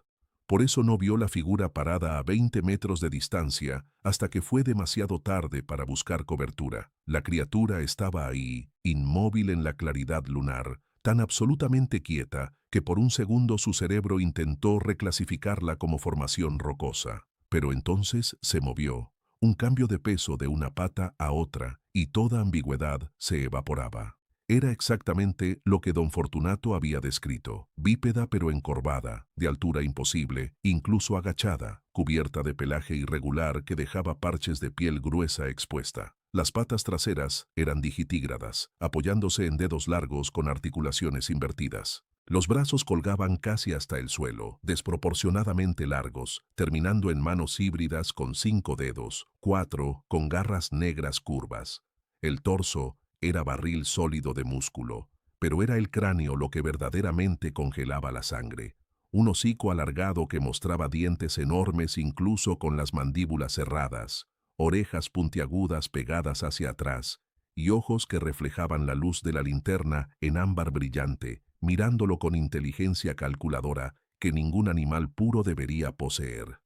Por eso no vio la figura parada a 20 metros de distancia hasta que fue demasiado tarde para buscar cobertura. La criatura estaba ahí, inmóvil en la claridad lunar, tan absolutamente quieta que por un segundo su cerebro intentó reclasificarla como formación rocosa. Pero entonces se movió. Un cambio de peso de una pata a otra, y toda ambigüedad se evaporaba. Era exactamente lo que don Fortunato había descrito, bípeda pero encorvada, de altura imposible, incluso agachada, cubierta de pelaje irregular que dejaba parches de piel gruesa expuesta. Las patas traseras eran digitígradas, apoyándose en dedos largos con articulaciones invertidas. Los brazos colgaban casi hasta el suelo, desproporcionadamente largos, terminando en manos híbridas con 5 dedos, 4 con garras negras curvas. El torso era barril sólido de músculo, pero era el cráneo lo que verdaderamente congelaba la sangre. Un hocico alargado que mostraba dientes enormes incluso con las mandíbulas cerradas, orejas puntiagudas pegadas hacia atrás, y ojos que reflejaban la luz de la linterna en ámbar brillante, mirándolo con inteligencia calculadora que ningún animal puro debería poseer.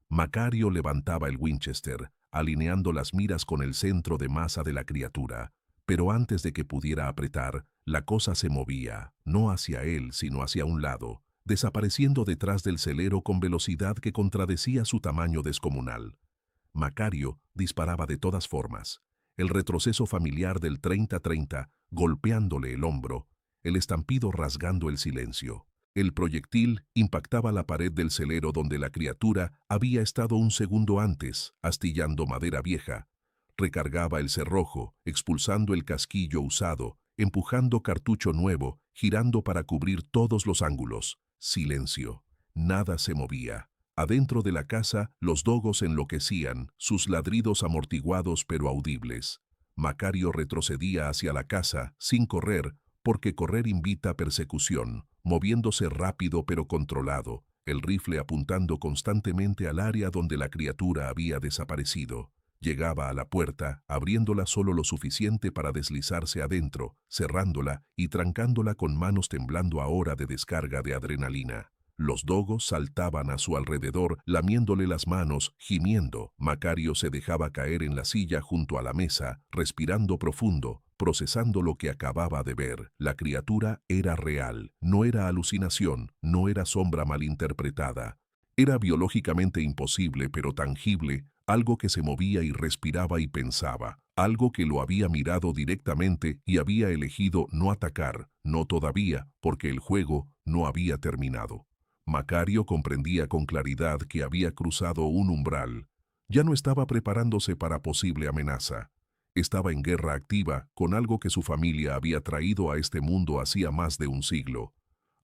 Macario levantaba el Winchester, alineando las miras con el centro de masa de la criatura, pero antes de que pudiera apretar, la cosa se movía, no hacia él, sino hacia un lado, desapareciendo detrás del celero con velocidad que contradecía su tamaño descomunal. Macario disparaba de todas formas. El retroceso familiar del 30-30, golpeándole el hombro, el estampido rasgando el silencio. El proyectil impactaba la pared del celero donde la criatura había estado un segundo antes, astillando madera vieja. Recargaba el cerrojo, expulsando el casquillo usado, empujando cartucho nuevo, girando para cubrir todos los ángulos. Silencio. Nada se movía. Adentro de la casa, los dogos enloquecían, sus ladridos amortiguados pero audibles. Macario retrocedía hacia la casa, sin correr, porque correr invita a persecución, moviéndose rápido pero controlado, el rifle apuntando constantemente al área donde la criatura había desaparecido. Llegaba a la puerta, abriéndola solo lo suficiente para deslizarse adentro, cerrándola y trancándola con manos temblando ahora de descarga de adrenalina. Los dogos saltaban a su alrededor, lamiéndole las manos, gimiendo. Macario se dejaba caer en la silla junto a la mesa, respirando profundo, procesando lo que acababa de ver. La criatura era real, no era alucinación, no era sombra malinterpretada. Era biológicamente imposible pero tangible, algo que se movía y respiraba y pensaba, algo que lo había mirado directamente y había elegido no atacar, no todavía, porque el juego no había terminado. Macario comprendía con claridad que había cruzado un umbral. Ya no estaba preparándose para posible amenaza. Estaba en guerra activa con algo que su familia había traído a este mundo hacía más de un siglo.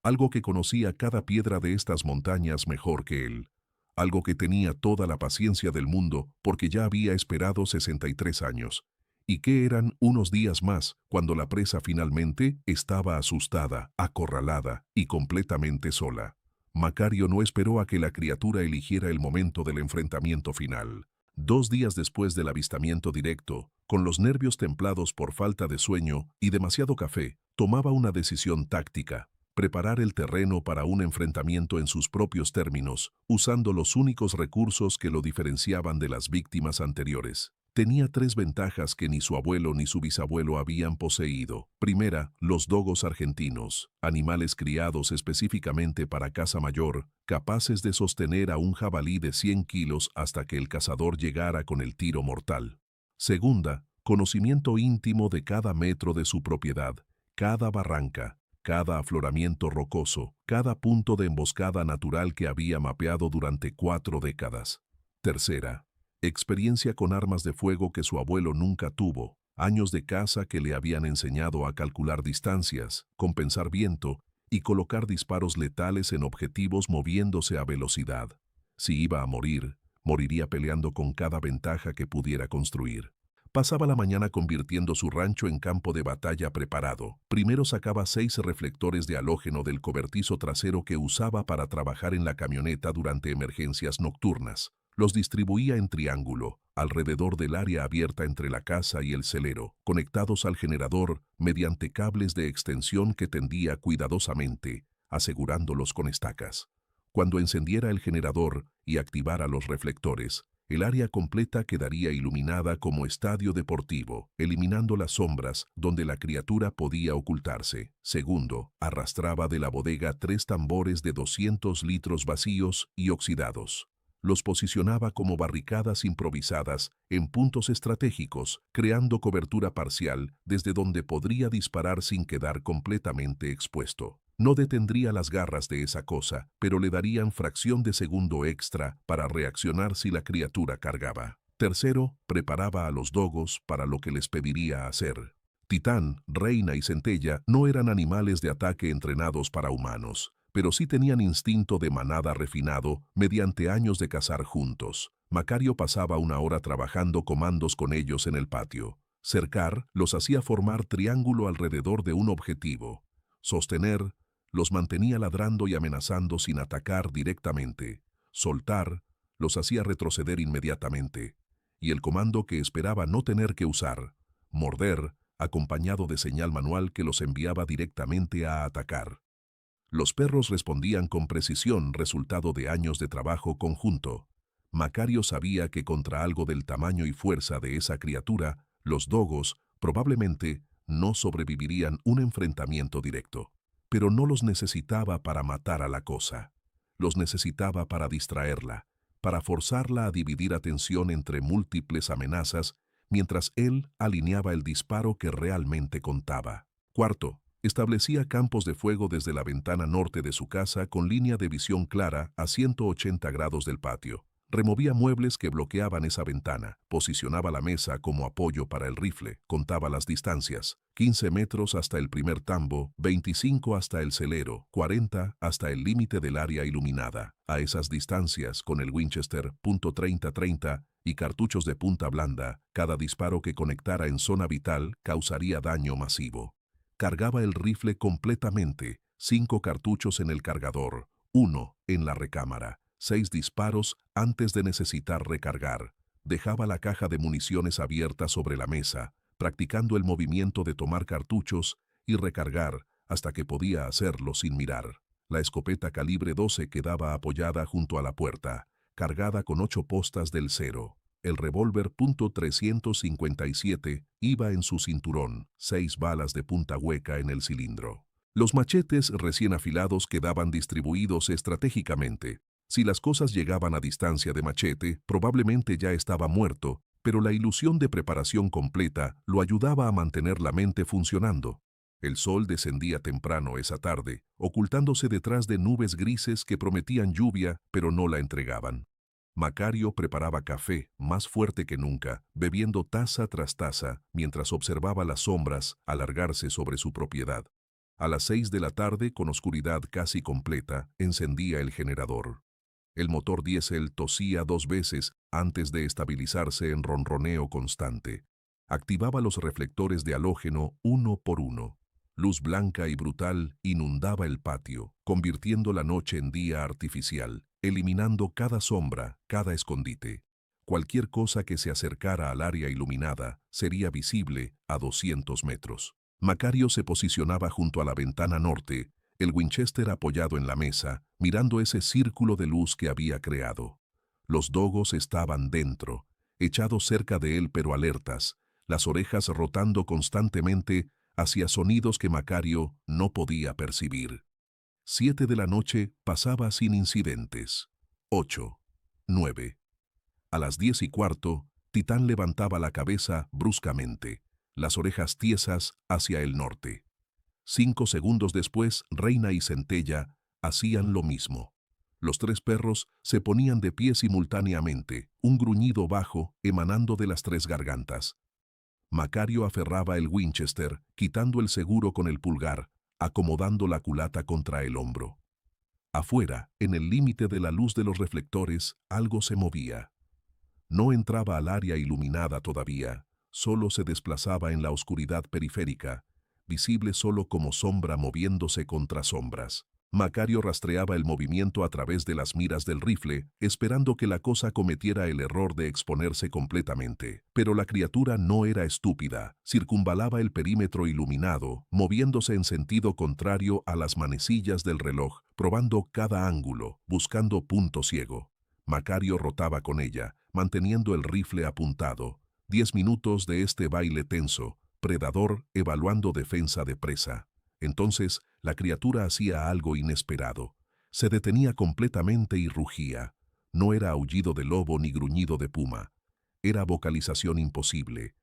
Algo que conocía cada piedra de estas montañas mejor que él. Algo que tenía toda la paciencia del mundo porque ya había esperado 63 años. Y que eran unos días más cuando la presa finalmente estaba asustada, acorralada y completamente sola. Macario no esperó a que la criatura eligiera el momento del enfrentamiento final. 2 días después del avistamiento directo, con los nervios templados por falta de sueño y demasiado café, tomaba una decisión táctica: preparar el terreno para un enfrentamiento en sus propios términos, usando los únicos recursos que lo diferenciaban de las víctimas anteriores. Tenía 3 ventajas que ni su abuelo ni su bisabuelo habían poseído. Primera, los dogos argentinos, animales criados específicamente para caza mayor, capaces de sostener a un jabalí de 100 kilos hasta que el cazador llegara con el tiro mortal. Segunda, conocimiento íntimo de cada metro de su propiedad, cada barranca, cada afloramiento rocoso, cada punto de emboscada natural que había mapeado durante 4 décadas. Tercera, experiencia con armas de fuego que su abuelo nunca tuvo, años de caza que le habían enseñado a calcular distancias, compensar viento y colocar disparos letales en objetivos moviéndose a velocidad. Si iba a morir, moriría peleando con cada ventaja que pudiera construir. Pasaba la mañana convirtiendo su rancho en campo de batalla preparado. Primero sacaba 6 reflectores de halógeno del cobertizo trasero que usaba para trabajar en la camioneta durante emergencias nocturnas. Los distribuía en triángulo, alrededor del área abierta entre la casa y el celero, conectados al generador mediante cables de extensión que tendía cuidadosamente, asegurándolos con estacas. Cuando encendiera el generador y activara los reflectores, el área completa quedaría iluminada como estadio deportivo, eliminando las sombras donde la criatura podía ocultarse. Segundo, arrastraba de la bodega 3 tambores de 200 litros vacíos y oxidados. Los posicionaba como barricadas improvisadas en puntos estratégicos, creando cobertura parcial desde donde podría disparar sin quedar completamente expuesto. No detendría las garras de esa cosa, pero le darían fracción de segundo extra para reaccionar si la criatura cargaba. Tercero, preparaba a los dogos para lo que les pediría hacer. Titán, Reina y Centella no eran animales de ataque entrenados para humanos, pero sí tenían instinto de manada refinado mediante años de cazar juntos. Macario pasaba 1 hora trabajando comandos con ellos en el patio. Cercar los hacía formar triángulo alrededor de un objetivo. Sostener los mantenía ladrando y amenazando sin atacar directamente. Soltar los hacía retroceder inmediatamente. Y el comando que esperaba no tener que usar, morder, acompañado de señal manual que los enviaba directamente a atacar. Los perros respondían con precisión, resultado de años de trabajo conjunto. Macario sabía que contra algo del tamaño y fuerza de esa criatura, los dogos probablemente no sobrevivirían un enfrentamiento directo. Pero no los necesitaba para matar a la cosa. Los necesitaba para distraerla, para forzarla a dividir atención entre múltiples amenazas, mientras él alineaba el disparo que realmente contaba. Cuarto, establecía campos de fuego desde la ventana norte de su casa con línea de visión clara a 180 grados del patio. Removía muebles que bloqueaban esa ventana, posicionaba la mesa como apoyo para el rifle, contaba las distancias: 15 metros hasta el primer tambo, 25 hasta el celero, 40 hasta el límite del área iluminada. A esas distancias, con el Winchester .30-30 y cartuchos de punta blanda, cada disparo que conectara en zona vital causaría daño masivo. Cargaba el rifle completamente, 5 cartuchos en el cargador, 1 en la recámara. 6 disparos antes de necesitar recargar. Dejaba la caja de municiones abierta sobre la mesa, practicando el movimiento de tomar cartuchos y recargar hasta que podía hacerlo sin mirar. La escopeta calibre 12 quedaba apoyada junto a la puerta, cargada con 8 postas del 0. El revólver .357 iba en su cinturón, 6 balas de punta hueca en el cilindro. Los machetes recién afilados quedaban distribuidos estratégicamente. Si las cosas llegaban a distancia de machete, probablemente ya estaba muerto, pero la ilusión de preparación completa lo ayudaba a mantener la mente funcionando. El sol descendía temprano esa tarde, ocultándose detrás de nubes grises que prometían lluvia, pero no la entregaban. Macario preparaba café, más fuerte que nunca, bebiendo taza tras taza, mientras observaba las sombras alargarse sobre su propiedad. A las 6 de la tarde, con oscuridad casi completa, encendía el generador. El motor diésel tosía 2 veces antes de estabilizarse en ronroneo constante. Activaba los reflectores de halógeno uno por uno. Luz blanca y brutal inundaba el patio, convirtiendo la noche en día artificial, eliminando cada sombra, cada escondite. Cualquier cosa que se acercara al área iluminada sería visible a 200 metros. Macario se posicionaba junto a la ventana norte, el Winchester apoyado en la mesa, mirando ese círculo de luz que había creado. Los dogos estaban dentro, echados cerca de él pero alertas, las orejas rotando constantemente hacia sonidos que Macario no podía percibir. 7 de la noche pasaba sin incidentes. 8, 9. A las 10:15, Titán levantaba la cabeza bruscamente, las orejas tiesas hacia el norte. 5 segundos después, Reina y Centella hacían lo mismo. Los tres perros se ponían de pie simultáneamente, un gruñido bajo emanando de las tres gargantas. Macario aferraba el Winchester, quitando el seguro con el pulgar, acomodando la culata contra el hombro. Afuera, en el límite de la luz de los reflectores, algo se movía. No entraba al área iluminada todavía, solo se desplazaba en la oscuridad periférica, visible solo como sombra moviéndose contra sombras. Macario rastreaba el movimiento a través de las miras del rifle, esperando que la cosa cometiera el error de exponerse completamente. Pero la criatura no era estúpida, circunvalaba el perímetro iluminado, moviéndose en sentido contrario a las manecillas del reloj, probando cada ángulo, buscando punto ciego. Macario rotaba con ella, manteniendo el rifle apuntado. 10 minutos de este baile tenso, predador evaluando defensa de presa. Entonces, la criatura hacía algo inesperado. Se detenía completamente y rugía. No era aullido de lobo ni gruñido de puma. Era vocalización imposible.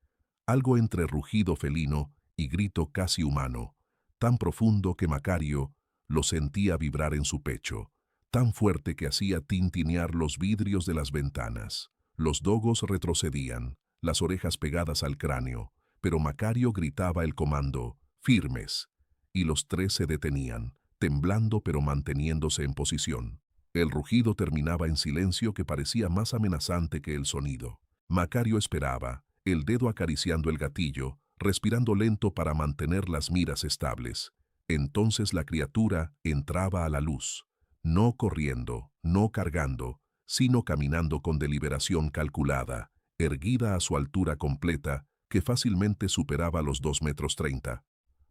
Algo entre rugido felino y grito casi humano, tan profundo que Macario lo sentía vibrar en su pecho, tan fuerte que hacía tintinear los vidrios de las ventanas. Los dogos retrocedían, las orejas pegadas al cráneo, pero Macario gritaba el comando, firmes, y los tres se detenían, temblando pero manteniéndose en posición. El rugido terminaba en silencio que parecía más amenazante que el sonido. Macario esperaba, el dedo acariciando el gatillo, respirando lento para mantener las miras estables. Entonces la criatura entraba a la luz, no corriendo, no cargando, sino caminando con deliberación calculada, erguida a su altura completa, que fácilmente superaba los 2,30 metros.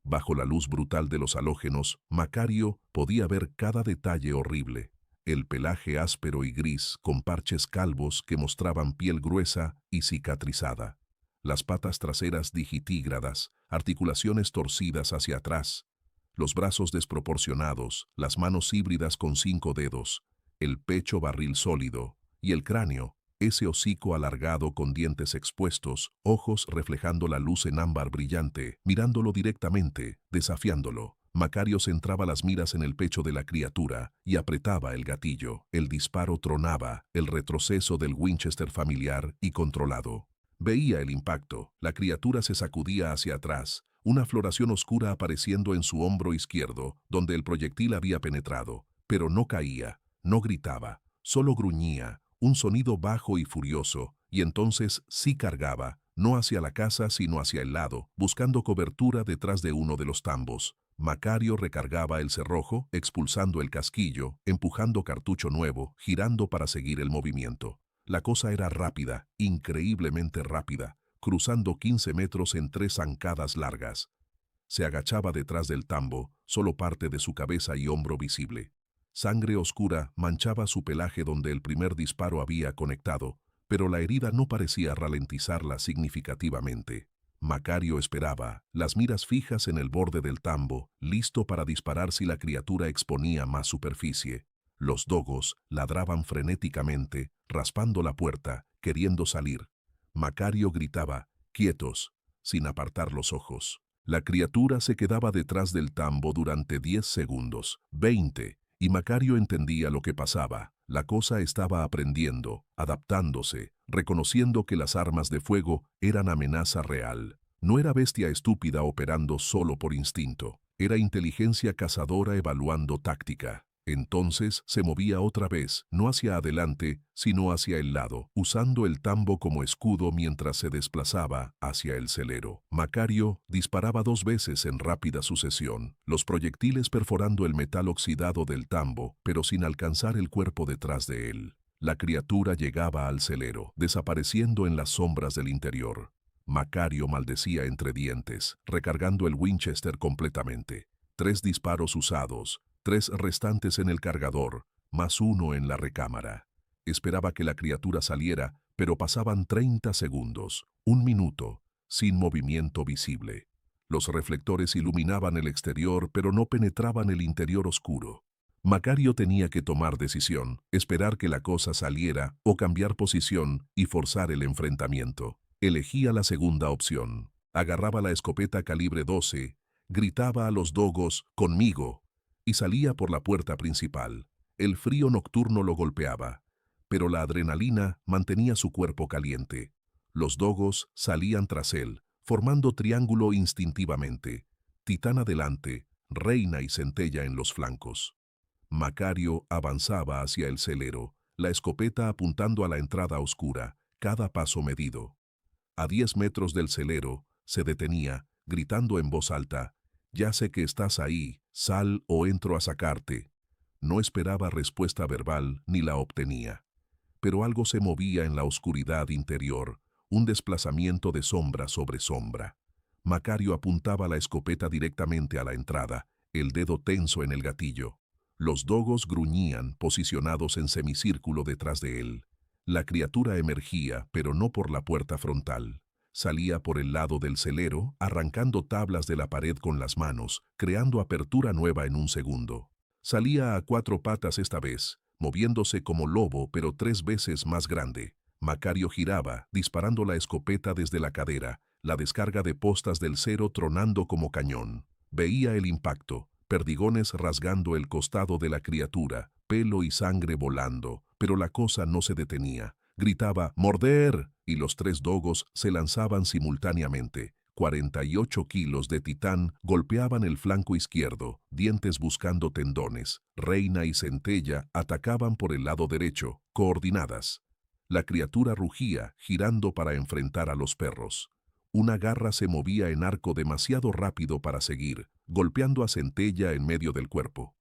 Bajo la luz brutal de los halógenos, Macario podía ver cada detalle horrible. El pelaje áspero y gris, con parches calvos que mostraban piel gruesa y cicatrizada. Las patas traseras digitígradas, articulaciones torcidas hacia atrás. Los brazos desproporcionados, las manos híbridas con 5 dedos, el pecho barril sólido, y el cráneo, ese hocico alargado con dientes expuestos, ojos reflejando la luz en ámbar brillante, mirándolo directamente, desafiándolo. Macario centraba las miras en el pecho de la criatura y apretaba el gatillo. El disparo tronaba, el retroceso del Winchester familiar y controlado. Veía el impacto, la criatura se sacudía hacia atrás, una floración oscura apareciendo en su hombro izquierdo, donde el proyectil había penetrado, pero no caía, no gritaba, solo gruñía, un sonido bajo y furioso, y entonces sí cargaba, no hacia la casa sino hacia el lado, buscando cobertura detrás de uno de los tambos. Macario recargaba el cerrojo, expulsando el casquillo, empujando cartucho nuevo, girando para seguir el movimiento. La cosa era rápida, increíblemente rápida, cruzando 15 metros en 3 zancadas largas. Se agachaba detrás del tambo, solo parte de su cabeza y hombro visible. Sangre oscura manchaba su pelaje donde el primer disparo había conectado, pero la herida no parecía ralentizarla significativamente. Macario esperaba, las miras fijas en el borde del tambo, listo para disparar si la criatura exponía más superficie. Los dogos ladraban frenéticamente, raspando la puerta, queriendo salir. Macario gritaba, quietos, sin apartar los ojos. La criatura se quedaba detrás del tambo durante 10 segundos, 20, y Macario entendía lo que pasaba. La cosa estaba aprendiendo, adaptándose, reconociendo que las armas de fuego eran amenaza real. No era bestia estúpida operando solo por instinto. Era inteligencia cazadora evaluando táctica. Entonces se movía otra vez, no hacia adelante, sino hacia el lado, usando el tambo como escudo mientras se desplazaba hacia el celero. Macario disparaba 2 veces en rápida sucesión, los proyectiles perforando el metal oxidado del tambo, pero sin alcanzar el cuerpo detrás de él. La criatura llegaba al celero, desapareciendo en las sombras del interior. Macario maldecía entre dientes, recargando el Winchester completamente. 3 disparos usados, 3 restantes en el cargador, más 1 en la recámara. Esperaba que la criatura saliera, pero pasaban 30 segundos, 1 minuto, sin movimiento visible. Los reflectores iluminaban el exterior, pero no penetraban el interior oscuro. Macario tenía que tomar decisión, esperar que la cosa saliera o cambiar posición y forzar el enfrentamiento. Elegía la segunda opción. Agarraba la escopeta calibre 12, gritaba a los dogos, «conmigo», y salía por la puerta principal. El frío nocturno lo golpeaba, pero la adrenalina mantenía su cuerpo caliente. Los dogos salían tras él, formando triángulo instintivamente. Titán adelante, Reina y Centella en los flancos. Macario avanzaba hacia el celero, la escopeta apuntando a la entrada oscura, cada paso medido. A 10 metros del celero, se detenía, gritando en voz alta, «Ya sé que estás ahí, sal o entro a sacarte». No esperaba respuesta verbal ni la obtenía. Pero algo se movía en la oscuridad interior, un desplazamiento de sombra sobre sombra. Macario apuntaba la escopeta directamente a la entrada, el dedo tenso en el gatillo. Los dogos gruñían, posicionados en semicírculo detrás de él. La criatura emergía, pero no por la puerta frontal. Salía por el lado del celero, arrancando tablas de la pared con las manos, creando apertura nueva en un segundo. Salía a 4 patas esta vez, moviéndose como lobo, pero 3 veces más grande. Macario giraba, disparando la escopeta desde la cadera, la descarga de postas del cero tronando como cañón. Veía el impacto, perdigones rasgando el costado de la criatura, pelo y sangre volando, pero la cosa no se detenía. Gritaba, «¡Morder!», y los 3 dogos se lanzaban simultáneamente. 48 kilos de titán golpeaban el flanco izquierdo, dientes buscando tendones. Reina y Centella atacaban por el lado derecho, coordinadas. La criatura rugía, girando para enfrentar a los perros. Una garra se movía en arco demasiado rápido para seguir, golpeando a Centella en medio del cuerpo.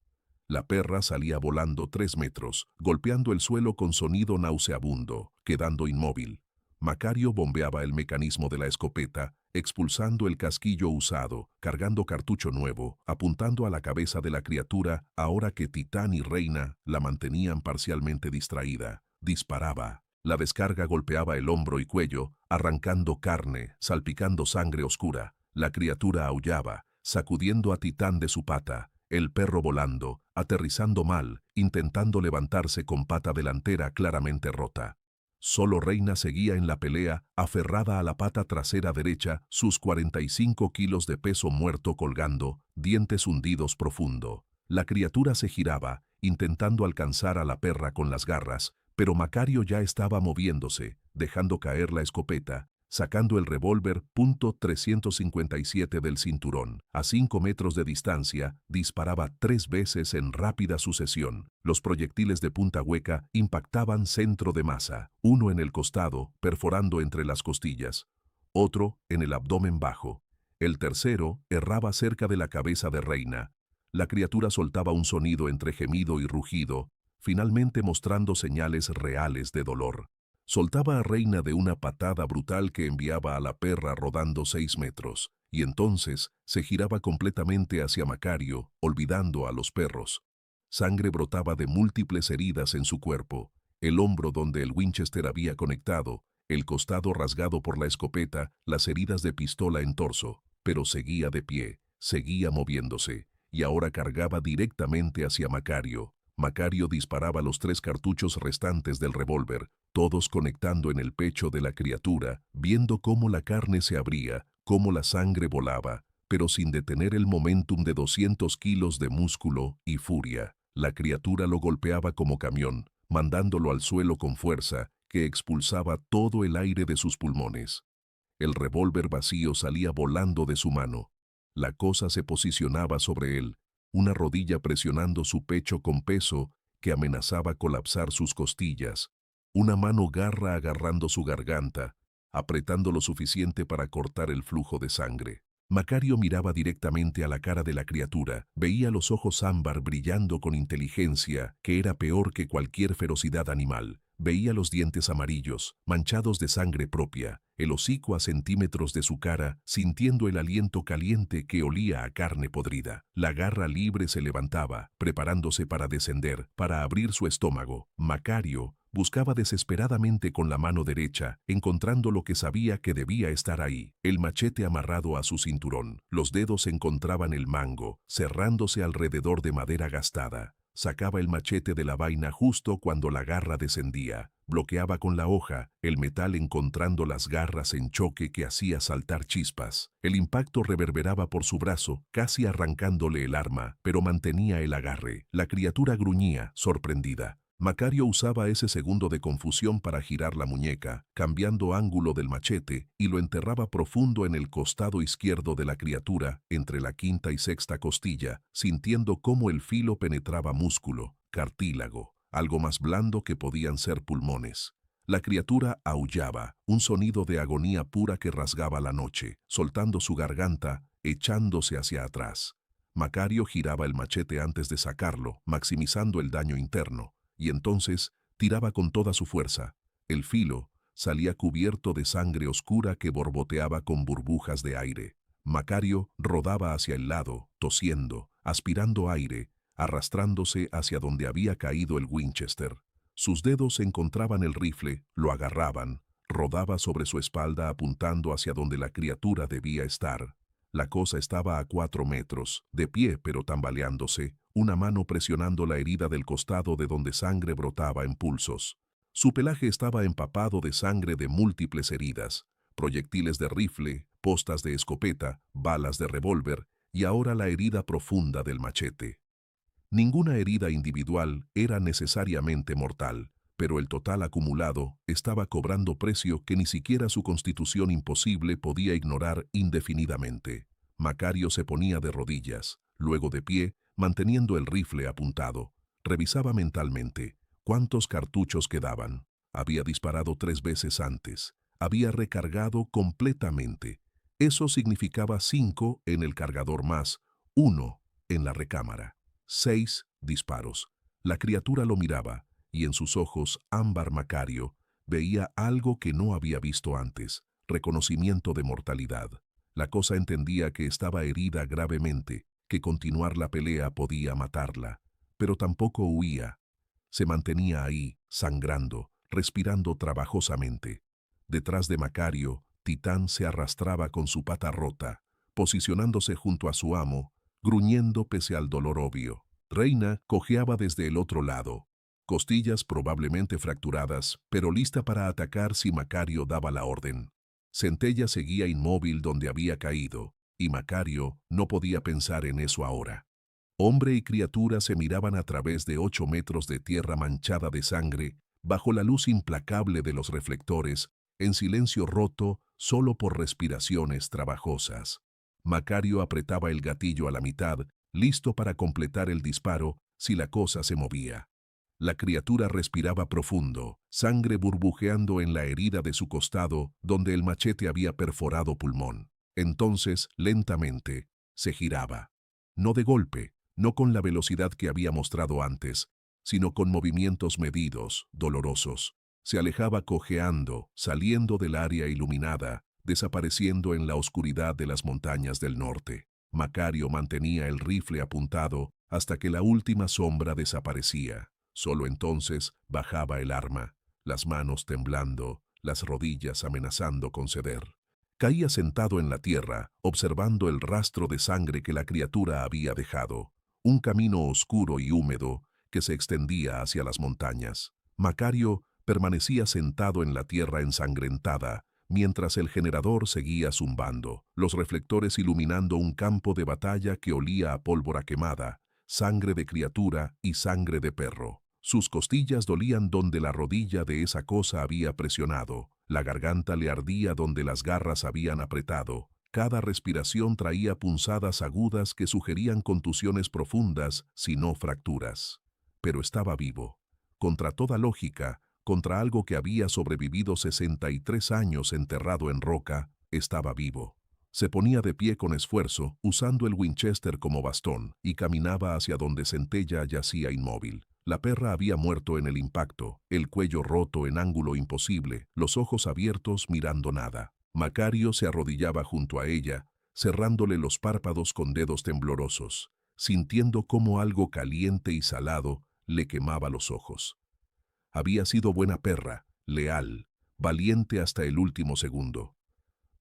La perra salía volando 3 metros, golpeando el suelo con sonido nauseabundo, quedando inmóvil. Macario bombeaba el mecanismo de la escopeta, expulsando el casquillo usado, cargando cartucho nuevo, apuntando a la cabeza de la criatura, ahora que Titán y Reina la mantenían parcialmente distraída. Disparaba. La descarga golpeaba el hombro y cuello, arrancando carne, salpicando sangre oscura. La criatura aullaba, sacudiendo a Titán de su pata, el perro volando, aterrizando mal, intentando levantarse con pata delantera claramente rota. Solo Reina seguía en la pelea, aferrada a la pata trasera derecha, sus 45 kilos de peso muerto colgando, dientes hundidos profundo. La criatura se giraba, intentando alcanzar a la perra con las garras, pero Macario ya estaba moviéndose, dejando caer la escopeta, sacando el revólver .357 del cinturón. A 5 metros de distancia, disparaba 3 veces en rápida sucesión. Los proyectiles de punta hueca impactaban centro de masa, uno en el costado, perforando entre las costillas, otro en el abdomen bajo. El tercero erraba cerca de la cabeza de Reina. La criatura soltaba un sonido entre gemido y rugido, finalmente mostrando señales reales de dolor. Soltaba a Reina de una patada brutal que enviaba a la perra rodando 6 metros, y entonces se giraba completamente hacia Macario, olvidando a los perros. Sangre brotaba de múltiples heridas en su cuerpo, el hombro donde el Winchester había conectado, el costado rasgado por la escopeta, las heridas de pistola en torso, pero seguía de pie, seguía moviéndose, y ahora cargaba directamente hacia Macario. Macario disparaba los 3 cartuchos restantes del revólver, todos conectando en el pecho de la criatura, viendo cómo la carne se abría, cómo la sangre volaba, pero sin detener el momentum de 200 kilos de músculo y furia. La criatura lo golpeaba como camión, mandándolo al suelo con fuerza, que expulsaba todo el aire de sus pulmones. El revólver vacío salía volando de su mano. La cosa se posicionaba sobre él, una rodilla presionando su pecho con peso que amenazaba colapsar sus costillas, una mano garra agarrando su garganta, apretando lo suficiente para cortar el flujo de sangre. Macario miraba directamente a la cara de la criatura, veía los ojos ámbar brillando con inteligencia, que era peor que cualquier ferocidad animal. Veía los dientes amarillos, manchados de sangre propia, el hocico a centímetros de su cara, sintiendo el aliento caliente que olía a carne podrida. La garra libre se levantaba, preparándose para descender, para abrir su estómago. Macario buscaba desesperadamente con la mano derecha, encontrando lo que sabía que debía estar ahí, el machete amarrado a su cinturón. Los dedos encontraban el mango, cerrándose alrededor de madera gastada. Sacaba el machete de la vaina justo cuando la garra descendía, bloqueaba con la hoja, el metal encontrando las garras en choque que hacía saltar chispas. El impacto reverberaba por su brazo, casi arrancándole el arma, pero mantenía el agarre. La criatura gruñía, sorprendida. Macario usaba ese segundo de confusión para girar la muñeca, cambiando ángulo del machete, y lo enterraba profundo en el costado izquierdo de la criatura, entre la quinta y sexta costilla, sintiendo cómo el filo penetraba músculo, cartílago, algo más blando que podían ser pulmones. La criatura aullaba, un sonido de agonía pura que rasgaba la noche, soltando su garganta, echándose hacia atrás. Macario giraba el machete antes de sacarlo, maximizando el daño interno. Y entonces tiraba con toda su fuerza. El filo salía cubierto de sangre oscura que borboteaba con burbujas de aire. Macario rodaba hacia el lado, tosiendo, aspirando aire, arrastrándose hacia donde había caído el Winchester. Sus dedos encontraban el rifle, lo agarraban, rodaba sobre su espalda apuntando hacia donde la criatura debía estar. La cosa estaba a 4 metros, de pie pero tambaleándose, una mano presionando la herida del costado de donde sangre brotaba en pulsos. Su pelaje estaba empapado de sangre de múltiples heridas, proyectiles de rifle, postas de escopeta, balas de revólver y ahora la herida profunda del machete. Ninguna herida individual era necesariamente mortal, pero el total acumulado estaba cobrando precio que ni siquiera su constitución imposible podía ignorar indefinidamente. Macario se ponía de rodillas, luego de pie, manteniendo el rifle apuntado. Revisaba mentalmente cuántos cartuchos quedaban. Había disparado 3 veces antes. Había recargado completamente. Eso significaba 5 en el cargador más 1 en la recámara. 6 disparos. La criatura lo miraba, y en sus ojos, ámbar Macario veía algo que no había visto antes, reconocimiento de mortalidad. La cosa entendía que estaba herida gravemente, que continuar la pelea podía matarla, pero tampoco huía. Se mantenía ahí, sangrando, respirando trabajosamente. Detrás de Macario, Titán se arrastraba con su pata rota, posicionándose junto a su amo, gruñendo pese al dolor obvio. Reina cojeaba desde el otro lado, costillas probablemente fracturadas, pero lista para atacar si Macario daba la orden. Centella seguía inmóvil donde había caído, y Macario no podía pensar en eso ahora. Hombre y criatura se miraban a través de 8 metros de tierra manchada de sangre, bajo la luz implacable de los reflectores, en silencio roto solo por respiraciones trabajosas. Macario apretaba el gatillo a la mitad, listo para completar el disparo si la cosa se movía. La criatura respiraba profundo, sangre burbujeando en la herida de su costado donde el machete había perforado pulmón. Entonces, lentamente, se giraba. No de golpe, no con la velocidad que había mostrado antes, sino con movimientos medidos, dolorosos. Se alejaba cojeando, saliendo del área iluminada, desapareciendo en la oscuridad de las montañas del norte. Macario mantenía el rifle apuntado hasta que la última sombra desaparecía. Solo entonces bajaba el arma, las manos temblando, las rodillas amenazando con ceder. Caía sentado en la tierra, observando el rastro de sangre que la criatura había dejado, un camino oscuro y húmedo que se extendía hacia las montañas. Macario permanecía sentado en la tierra ensangrentada, mientras el generador seguía zumbando, los reflectores iluminando un campo de batalla que olía a pólvora quemada, sangre de criatura y sangre de perro. Sus costillas dolían donde la rodilla de esa cosa había presionado, la garganta le ardía donde las garras habían apretado, Cada respiración traía punzadas agudas que sugerían contusiones profundas, si no fracturas. Pero estaba vivo. Contra toda lógica, contra algo que había sobrevivido 63 años enterrado en roca, estaba vivo. Se ponía de pie con esfuerzo, usando el Winchester como bastón, y caminaba hacia donde Centella yacía inmóvil. La perra había muerto en el impacto, el cuello roto en ángulo imposible, los ojos abiertos mirando nada. Macario se arrodillaba junto a ella, cerrándole los párpados con dedos temblorosos, sintiendo cómo algo caliente y salado le quemaba los ojos. Había sido buena perra, leal, valiente hasta el último segundo.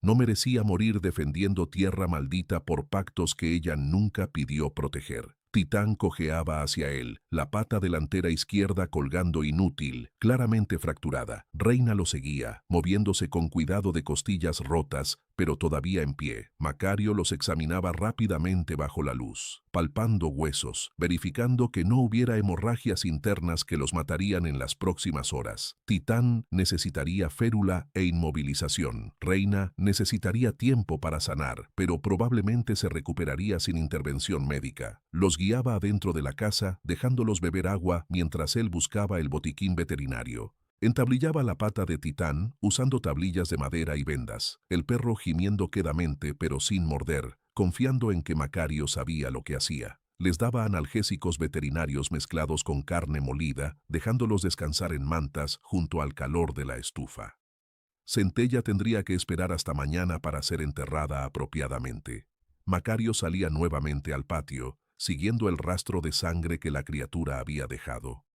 No merecía morir defendiendo tierra maldita por pactos que ella nunca pidió proteger. Titán cojeaba hacia él, la pata delantera izquierda colgando inútil, claramente fracturada. Reina lo seguía, moviéndose con cuidado de costillas rotas, pero todavía en pie. Macario los examinaba rápidamente bajo la luz, palpando huesos, verificando que no hubiera hemorragias internas que los matarían en las próximas horas. Titán necesitaría férula e inmovilización. Reina necesitaría tiempo para sanar, pero probablemente se recuperaría sin intervención médica. Los guiaba adentro de la casa, dejándolos beber agua mientras él buscaba el botiquín veterinario. Entablillaba la pata de Titán, usando tablillas de madera y vendas, el perro gimiendo quedamente pero sin morder, confiando en que Macario sabía lo que hacía. Les daba analgésicos veterinarios mezclados con carne molida, dejándolos descansar en mantas junto al calor de la estufa. Centella tendría que esperar hasta mañana para ser enterrada apropiadamente. Macario salía nuevamente al patio, siguiendo el rastro de sangre que la criatura había dejado.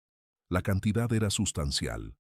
La cantidad era sustancial.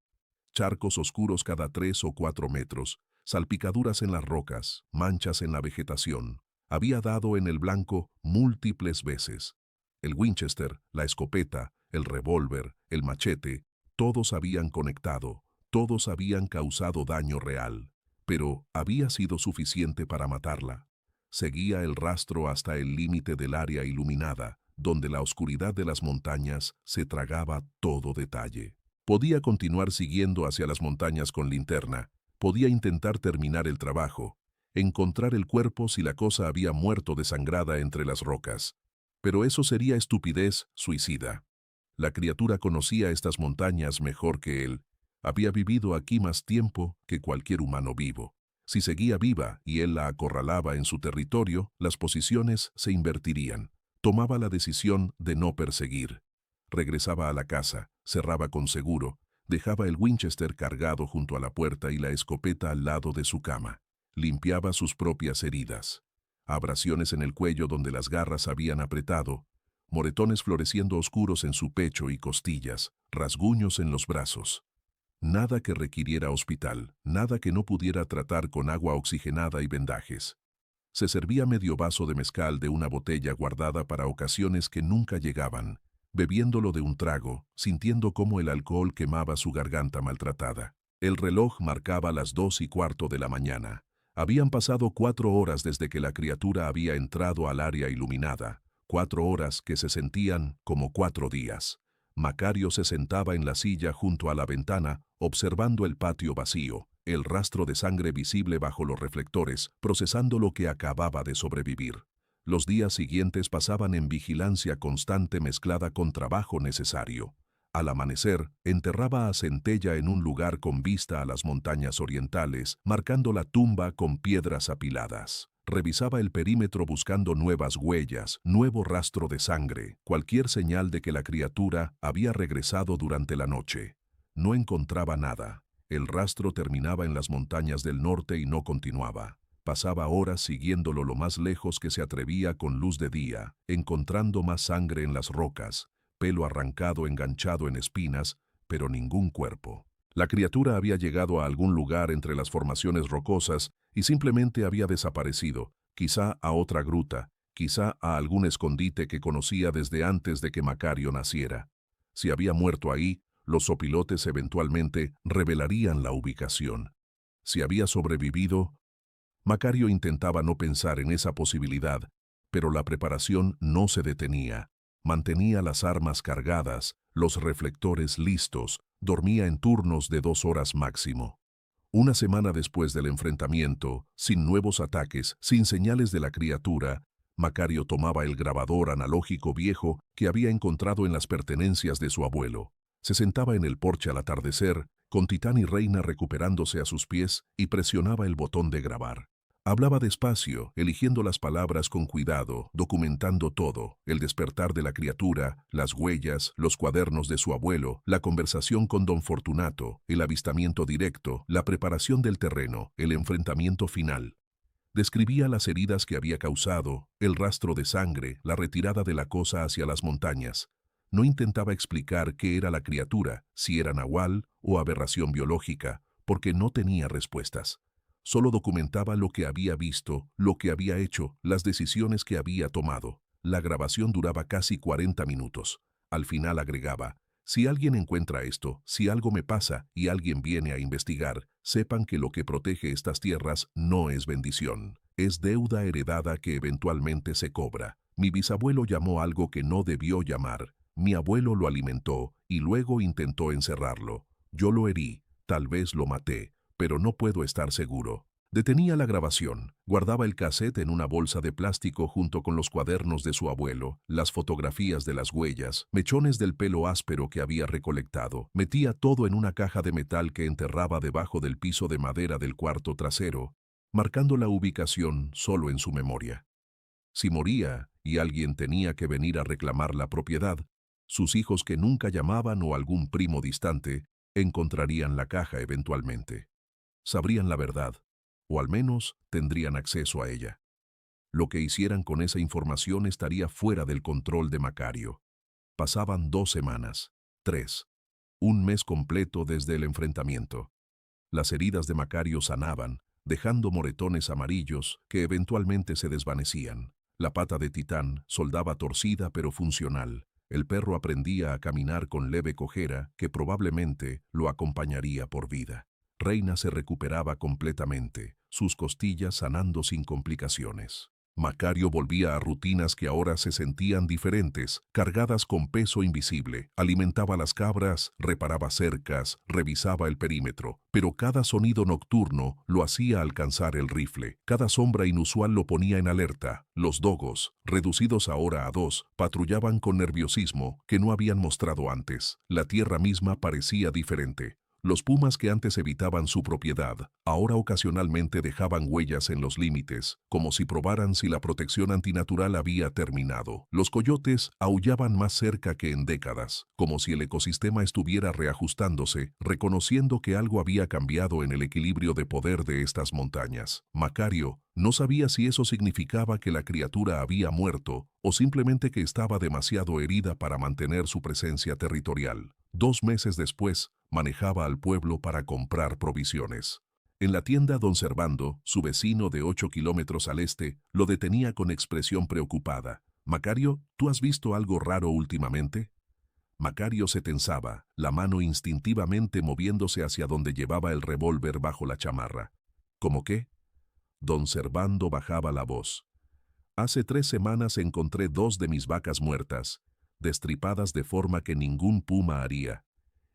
Charcos oscuros cada 3 o 4 metros, salpicaduras en las rocas, manchas en la vegetación. Había dado en el blanco múltiples veces. El Winchester, la escopeta, el revólver, el machete, todos habían conectado, todos habían causado daño real. Pero ¿había sido suficiente para matarla? Seguía el rastro hasta el límite del área iluminada, donde la oscuridad de las montañas se tragaba todo detalle. Podía continuar siguiendo hacia las montañas con linterna, podía intentar terminar el trabajo, encontrar el cuerpo si la cosa había muerto desangrada entre las rocas. Pero eso sería estupidez suicida. La criatura conocía estas montañas mejor que él. Había vivido aquí más tiempo que cualquier humano vivo. Si seguía viva y él la acorralaba en su territorio, las posiciones se invertirían. Tomaba la decisión de no perseguir. Regresaba a la casa, cerraba con seguro, dejaba el Winchester cargado junto a la puerta y la escopeta al lado de su cama. Limpiaba sus propias heridas. Abrasiones en el cuello donde las garras habían apretado, moretones floreciendo oscuros en su pecho y costillas, rasguños en los brazos. Nada que requiriera hospital, nada que no pudiera tratar con agua oxigenada y vendajes. Se servía medio vaso de mezcal de una botella guardada para ocasiones que nunca llegaban, bebiéndolo de un trago, sintiendo cómo el alcohol quemaba su garganta maltratada. El reloj marcaba las 2:15 de la mañana. Habían pasado 4 horas desde que la criatura había entrado al área iluminada, 4 horas que se sentían como 4 días. Macario se sentaba en la silla junto a la ventana, observando el patio vacío, el rastro de sangre visible bajo los reflectores, procesando lo que acababa de sobrevivir. Los días siguientes pasaban en vigilancia constante mezclada con trabajo necesario. Al amanecer, enterraba a Centella en un lugar con vista a las montañas orientales, marcando la tumba con piedras apiladas. Revisaba el perímetro buscando nuevas huellas, nuevo rastro de sangre, cualquier señal de que la criatura había regresado durante la noche. No encontraba nada. El rastro terminaba en las montañas del norte y no continuaba. Pasaba horas siguiéndolo lo más lejos que se atrevía con luz de día, encontrando más sangre en las rocas, pelo arrancado enganchado en espinas, pero ningún cuerpo. La criatura había llegado a algún lugar entre las formaciones rocosas y simplemente había desaparecido, quizá a otra gruta, quizá a algún escondite que conocía desde antes de que Macario naciera. Si había muerto ahí, los sopilotes eventualmente revelarían la ubicación. Si había sobrevivido, Macario intentaba no pensar en esa posibilidad, pero la preparación no se detenía. Mantenía las armas cargadas, los reflectores listos, dormía en turnos de 2 horas máximo. Una semana después del enfrentamiento, sin nuevos ataques, sin señales de la criatura, Macario tomaba el grabador analógico viejo que había encontrado en las pertenencias de su abuelo. Se sentaba en el porche al atardecer, con Titán y Reina recuperándose a sus pies, y presionaba el botón de grabar. Hablaba despacio, eligiendo las palabras con cuidado, documentando todo: el despertar de la criatura, las huellas, los cuadernos de su abuelo, la conversación con don Fortunato, el avistamiento directo, la preparación del terreno, el enfrentamiento final. Describía las heridas que había causado, el rastro de sangre, la retirada de la cosa hacia las montañas. No intentaba explicar qué era la criatura, si era nahual o aberración biológica, porque no tenía respuestas. Solo documentaba lo que había visto, lo que había hecho, las decisiones que había tomado. La grabación duraba casi 40 minutos. Al final agregaba: si alguien encuentra esto, si algo me pasa y alguien viene a investigar, sepan que lo que protege estas tierras no es bendición, es deuda heredada que eventualmente se cobra. Mi bisabuelo llamó algo que no debió llamar. Mi abuelo lo alimentó y luego intentó encerrarlo. Yo lo herí, tal vez lo maté, pero no puedo estar seguro. Detenía la grabación, guardaba el cassette en una bolsa de plástico junto con los cuadernos de su abuelo, las fotografías de las huellas, mechones del pelo áspero que había recolectado. Metía todo en una caja de metal que enterraba debajo del piso de madera del cuarto trasero, marcando la ubicación solo en su memoria. Si moría y alguien tenía que venir a reclamar la propiedad, sus hijos que nunca llamaban o algún primo distante encontrarían la caja eventualmente. Sabrían la verdad, o al menos tendrían acceso a ella. Lo que hicieran con esa información estaría fuera del control de Macario. Pasaban 2 semanas, 3, un mes completo desde el enfrentamiento. Las heridas de Macario sanaban, dejando moretones amarillos que eventualmente se desvanecían. La pata de Titán soldaba torcida pero funcional. El perro aprendía a caminar con leve cojera que probablemente lo acompañaría por vida. Reina se recuperaba completamente, sus costillas sanando sin complicaciones. Macario volvía a rutinas que ahora se sentían diferentes, cargadas con peso invisible. Alimentaba las cabras, reparaba cercas, revisaba el perímetro, pero cada sonido nocturno lo hacía alcanzar el rifle. Cada sombra inusual lo ponía en alerta. Los dogos, reducidos ahora a 2, patrullaban con nerviosismo que no habían mostrado antes. La tierra misma parecía diferente. Los pumas que antes evitaban su propiedad, ahora ocasionalmente dejaban huellas en los límites, como si probaran si la protección antinatural había terminado. Los coyotes aullaban más cerca que en décadas, como si el ecosistema estuviera reajustándose, reconociendo que algo había cambiado en el equilibrio de poder de estas montañas. Macario no sabía si eso significaba que la criatura había muerto o simplemente que estaba demasiado herida para mantener su presencia territorial. 2 meses después, manejaba al pueblo para comprar provisiones. En la tienda, don Servando, su vecino de 8 kilómetros al este, lo detenía con expresión preocupada. «Macario, ¿tú has visto algo raro últimamente?» Macario se tensaba, la mano instintivamente moviéndose hacia donde llevaba el revólver bajo la chamarra. ¿Cómo qué? Don Servando bajaba la voz. «Hace 3 semanas encontré 2 de mis vacas muertas, destripadas de forma que ningún puma haría.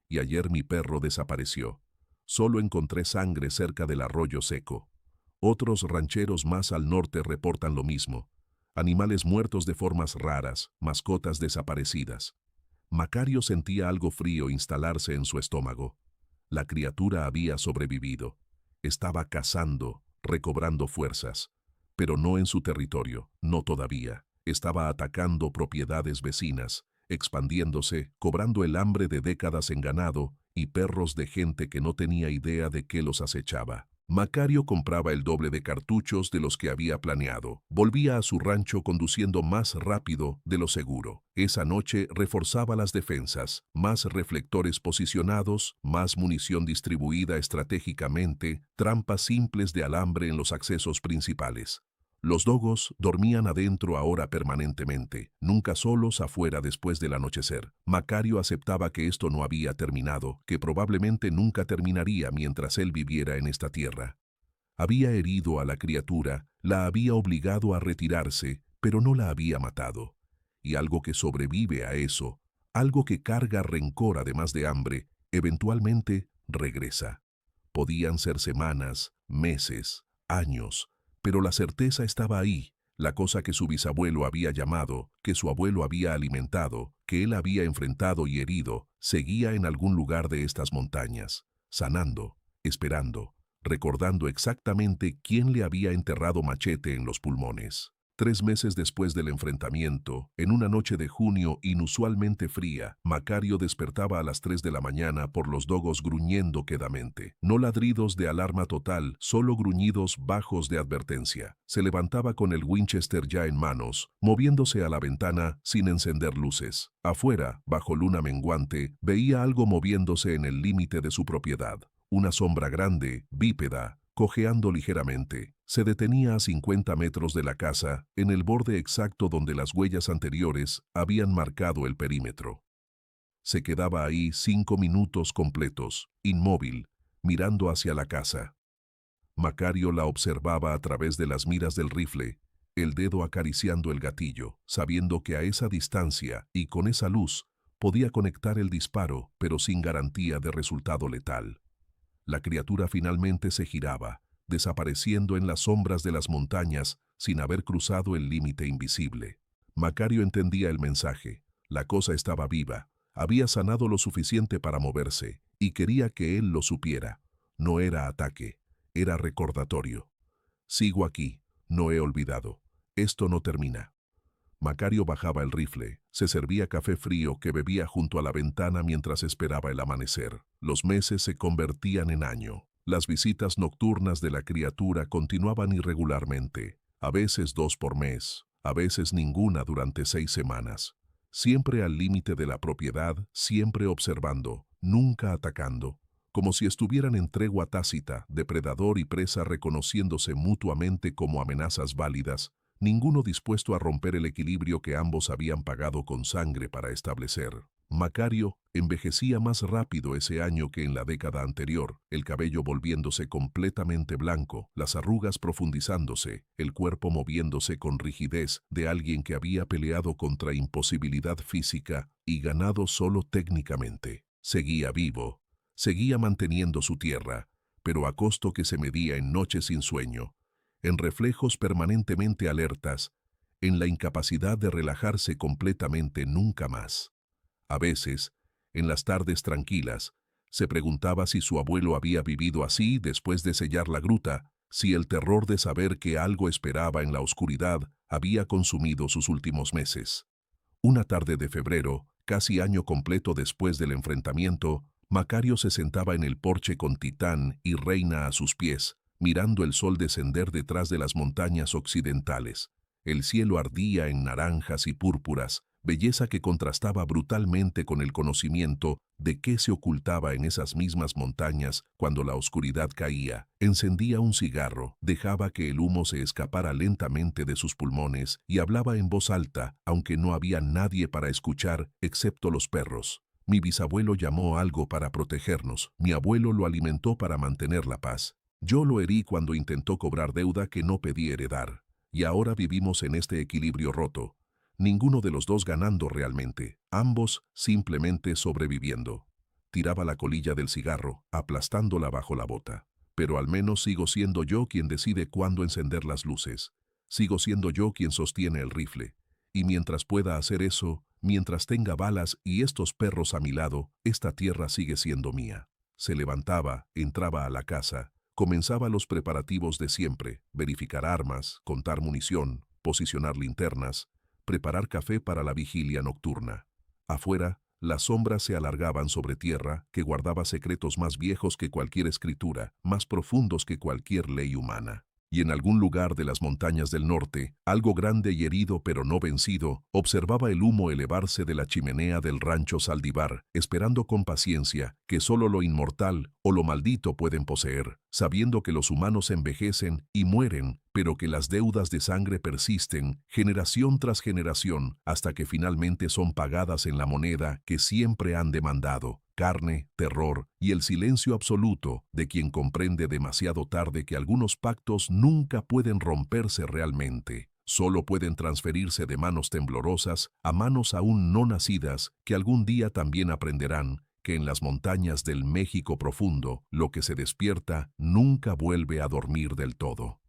Y ayer mi perro desapareció. Solo encontré sangre cerca del arroyo seco. Otros rancheros más al norte reportan lo mismo. Animales muertos de formas raras, mascotas desaparecidas». Macario sentía algo frío instalarse en su estómago. La criatura había sobrevivido. Estaba cazando, recobrando fuerzas. Pero no en su territorio, no todavía. Estaba atacando propiedades vecinas, expandiéndose, cobrando el hambre de décadas en ganado y perros de gente que no tenía idea de qué los acechaba. Macario compraba el doble de cartuchos de los que había planeado. Volvía a su rancho conduciendo más rápido de lo seguro. Esa noche reforzaba las defensas, más reflectores posicionados, más munición distribuida estratégicamente, trampas simples de alambre en los accesos principales. Los dogos dormían adentro ahora permanentemente, nunca solos afuera después del anochecer. Macario aceptaba que esto no había terminado, que probablemente nunca terminaría mientras él viviera en esta tierra. Había herido a la criatura, la había obligado a retirarse, pero no la había matado. Y algo que sobrevive a eso, algo que carga rencor además de hambre, eventualmente regresa. Podían ser semanas, meses, años, pero la certeza estaba ahí, la cosa que su bisabuelo había llamado, que su abuelo había alimentado, que él había enfrentado y herido, seguía en algún lugar de estas montañas, sanando, esperando, recordando exactamente quién le había enterrado machete en los pulmones. 3 meses después del enfrentamiento, en una noche de junio inusualmente fría, Macario despertaba a las 3 de la mañana por los dogos gruñendo quedamente. No ladridos de alarma total, solo gruñidos bajos de advertencia. Se levantaba con el Winchester ya en manos, moviéndose a la ventana sin encender luces. Afuera, bajo luna menguante, veía algo moviéndose en el límite de su propiedad. Una sombra grande, bípeda, cojeando ligeramente, se detenía a 50 metros de la casa, en el borde exacto donde las huellas anteriores habían marcado el perímetro. Se quedaba ahí 5 minutos completos, inmóvil, mirando hacia la casa. Macario la observaba a través de las miras del rifle, el dedo acariciando el gatillo, sabiendo que a esa distancia y con esa luz podía conectar el disparo, pero sin garantía de resultado letal. La criatura finalmente se giraba, desapareciendo en las sombras de las montañas sin haber cruzado el límite invisible. Macario entendía el mensaje. La cosa estaba viva, había sanado lo suficiente para moverse, y quería que él lo supiera. No era ataque, era recordatorio. Sigo aquí, no he olvidado. Esto no termina. Macario bajaba el rifle, se servía café frío que bebía junto a la ventana mientras esperaba el amanecer. Los meses se convertían en año. Las visitas nocturnas de la criatura continuaban irregularmente, a veces 2 por mes, a veces ninguna durante 6 semanas. Siempre al límite de la propiedad, siempre observando, nunca atacando, como si estuvieran en tregua tácita, depredador y presa reconociéndose mutuamente como amenazas válidas, ninguno dispuesto a romper el equilibrio que ambos habían pagado con sangre para establecer. Macario envejecía más rápido ese año que en la década anterior, el cabello volviéndose completamente blanco, las arrugas profundizándose, el cuerpo moviéndose con rigidez de alguien que había peleado contra imposibilidad física y ganado solo técnicamente. Seguía vivo, seguía manteniendo su tierra, pero a costo que se medía en noches sin sueño, en reflejos permanentemente alertas, en la incapacidad de relajarse completamente nunca más. A veces, en las tardes tranquilas, se preguntaba si su abuelo había vivido así después de sellar la gruta, si el terror de saber que algo esperaba en la oscuridad había consumido sus últimos meses. Una tarde de febrero, casi año completo después del enfrentamiento, Macario se sentaba en el porche con Titán y Reina a sus pies, mirando el sol descender detrás de las montañas occidentales. El cielo ardía en naranjas y púrpuras, belleza que contrastaba brutalmente con el conocimiento de qué se ocultaba en esas mismas montañas cuando la oscuridad caía. Encendía un cigarro, dejaba que el humo se escapara lentamente de sus pulmones y hablaba en voz alta, aunque no había nadie para escuchar excepto los perros. Mi bisabuelo llamó algo para protegernos, mi abuelo lo alimentó para mantener la paz. Yo lo herí cuando intentó cobrar deuda que no pedí heredar, y ahora vivimos en este equilibrio roto. Ninguno de los dos ganando realmente, ambos simplemente sobreviviendo. Tiraba la colilla del cigarro, aplastándola bajo la bota. Pero al menos sigo siendo yo quien decide cuándo encender las luces. Sigo siendo yo quien sostiene el rifle. Y mientras pueda hacer eso, mientras tenga balas y estos perros a mi lado, esta tierra sigue siendo mía. Se levantaba, entraba a la casa, comenzaba los preparativos de siempre, verificar armas, contar munición, posicionar linternas, preparar café para la vigilia nocturna. Afuera, las sombras se alargaban sobre tierra que guardaba secretos más viejos que cualquier escritura, más profundos que cualquier ley humana. Y en algún lugar de las montañas del norte, algo grande y herido pero no vencido, observaba el humo elevarse de la chimenea del rancho Saldívar, esperando con paciencia que solo lo inmortal o lo maldito pueden poseer, sabiendo que los humanos envejecen y mueren, pero que las deudas de sangre persisten generación tras generación hasta que finalmente son pagadas en la moneda que siempre han demandado: carne, terror y el silencio absoluto de quien comprende demasiado tarde que algunos pactos nunca pueden romperse realmente. Solo pueden transferirse de manos temblorosas a manos aún no nacidas que algún día también aprenderán que en las montañas del México profundo, lo que se despierta nunca vuelve a dormir del todo.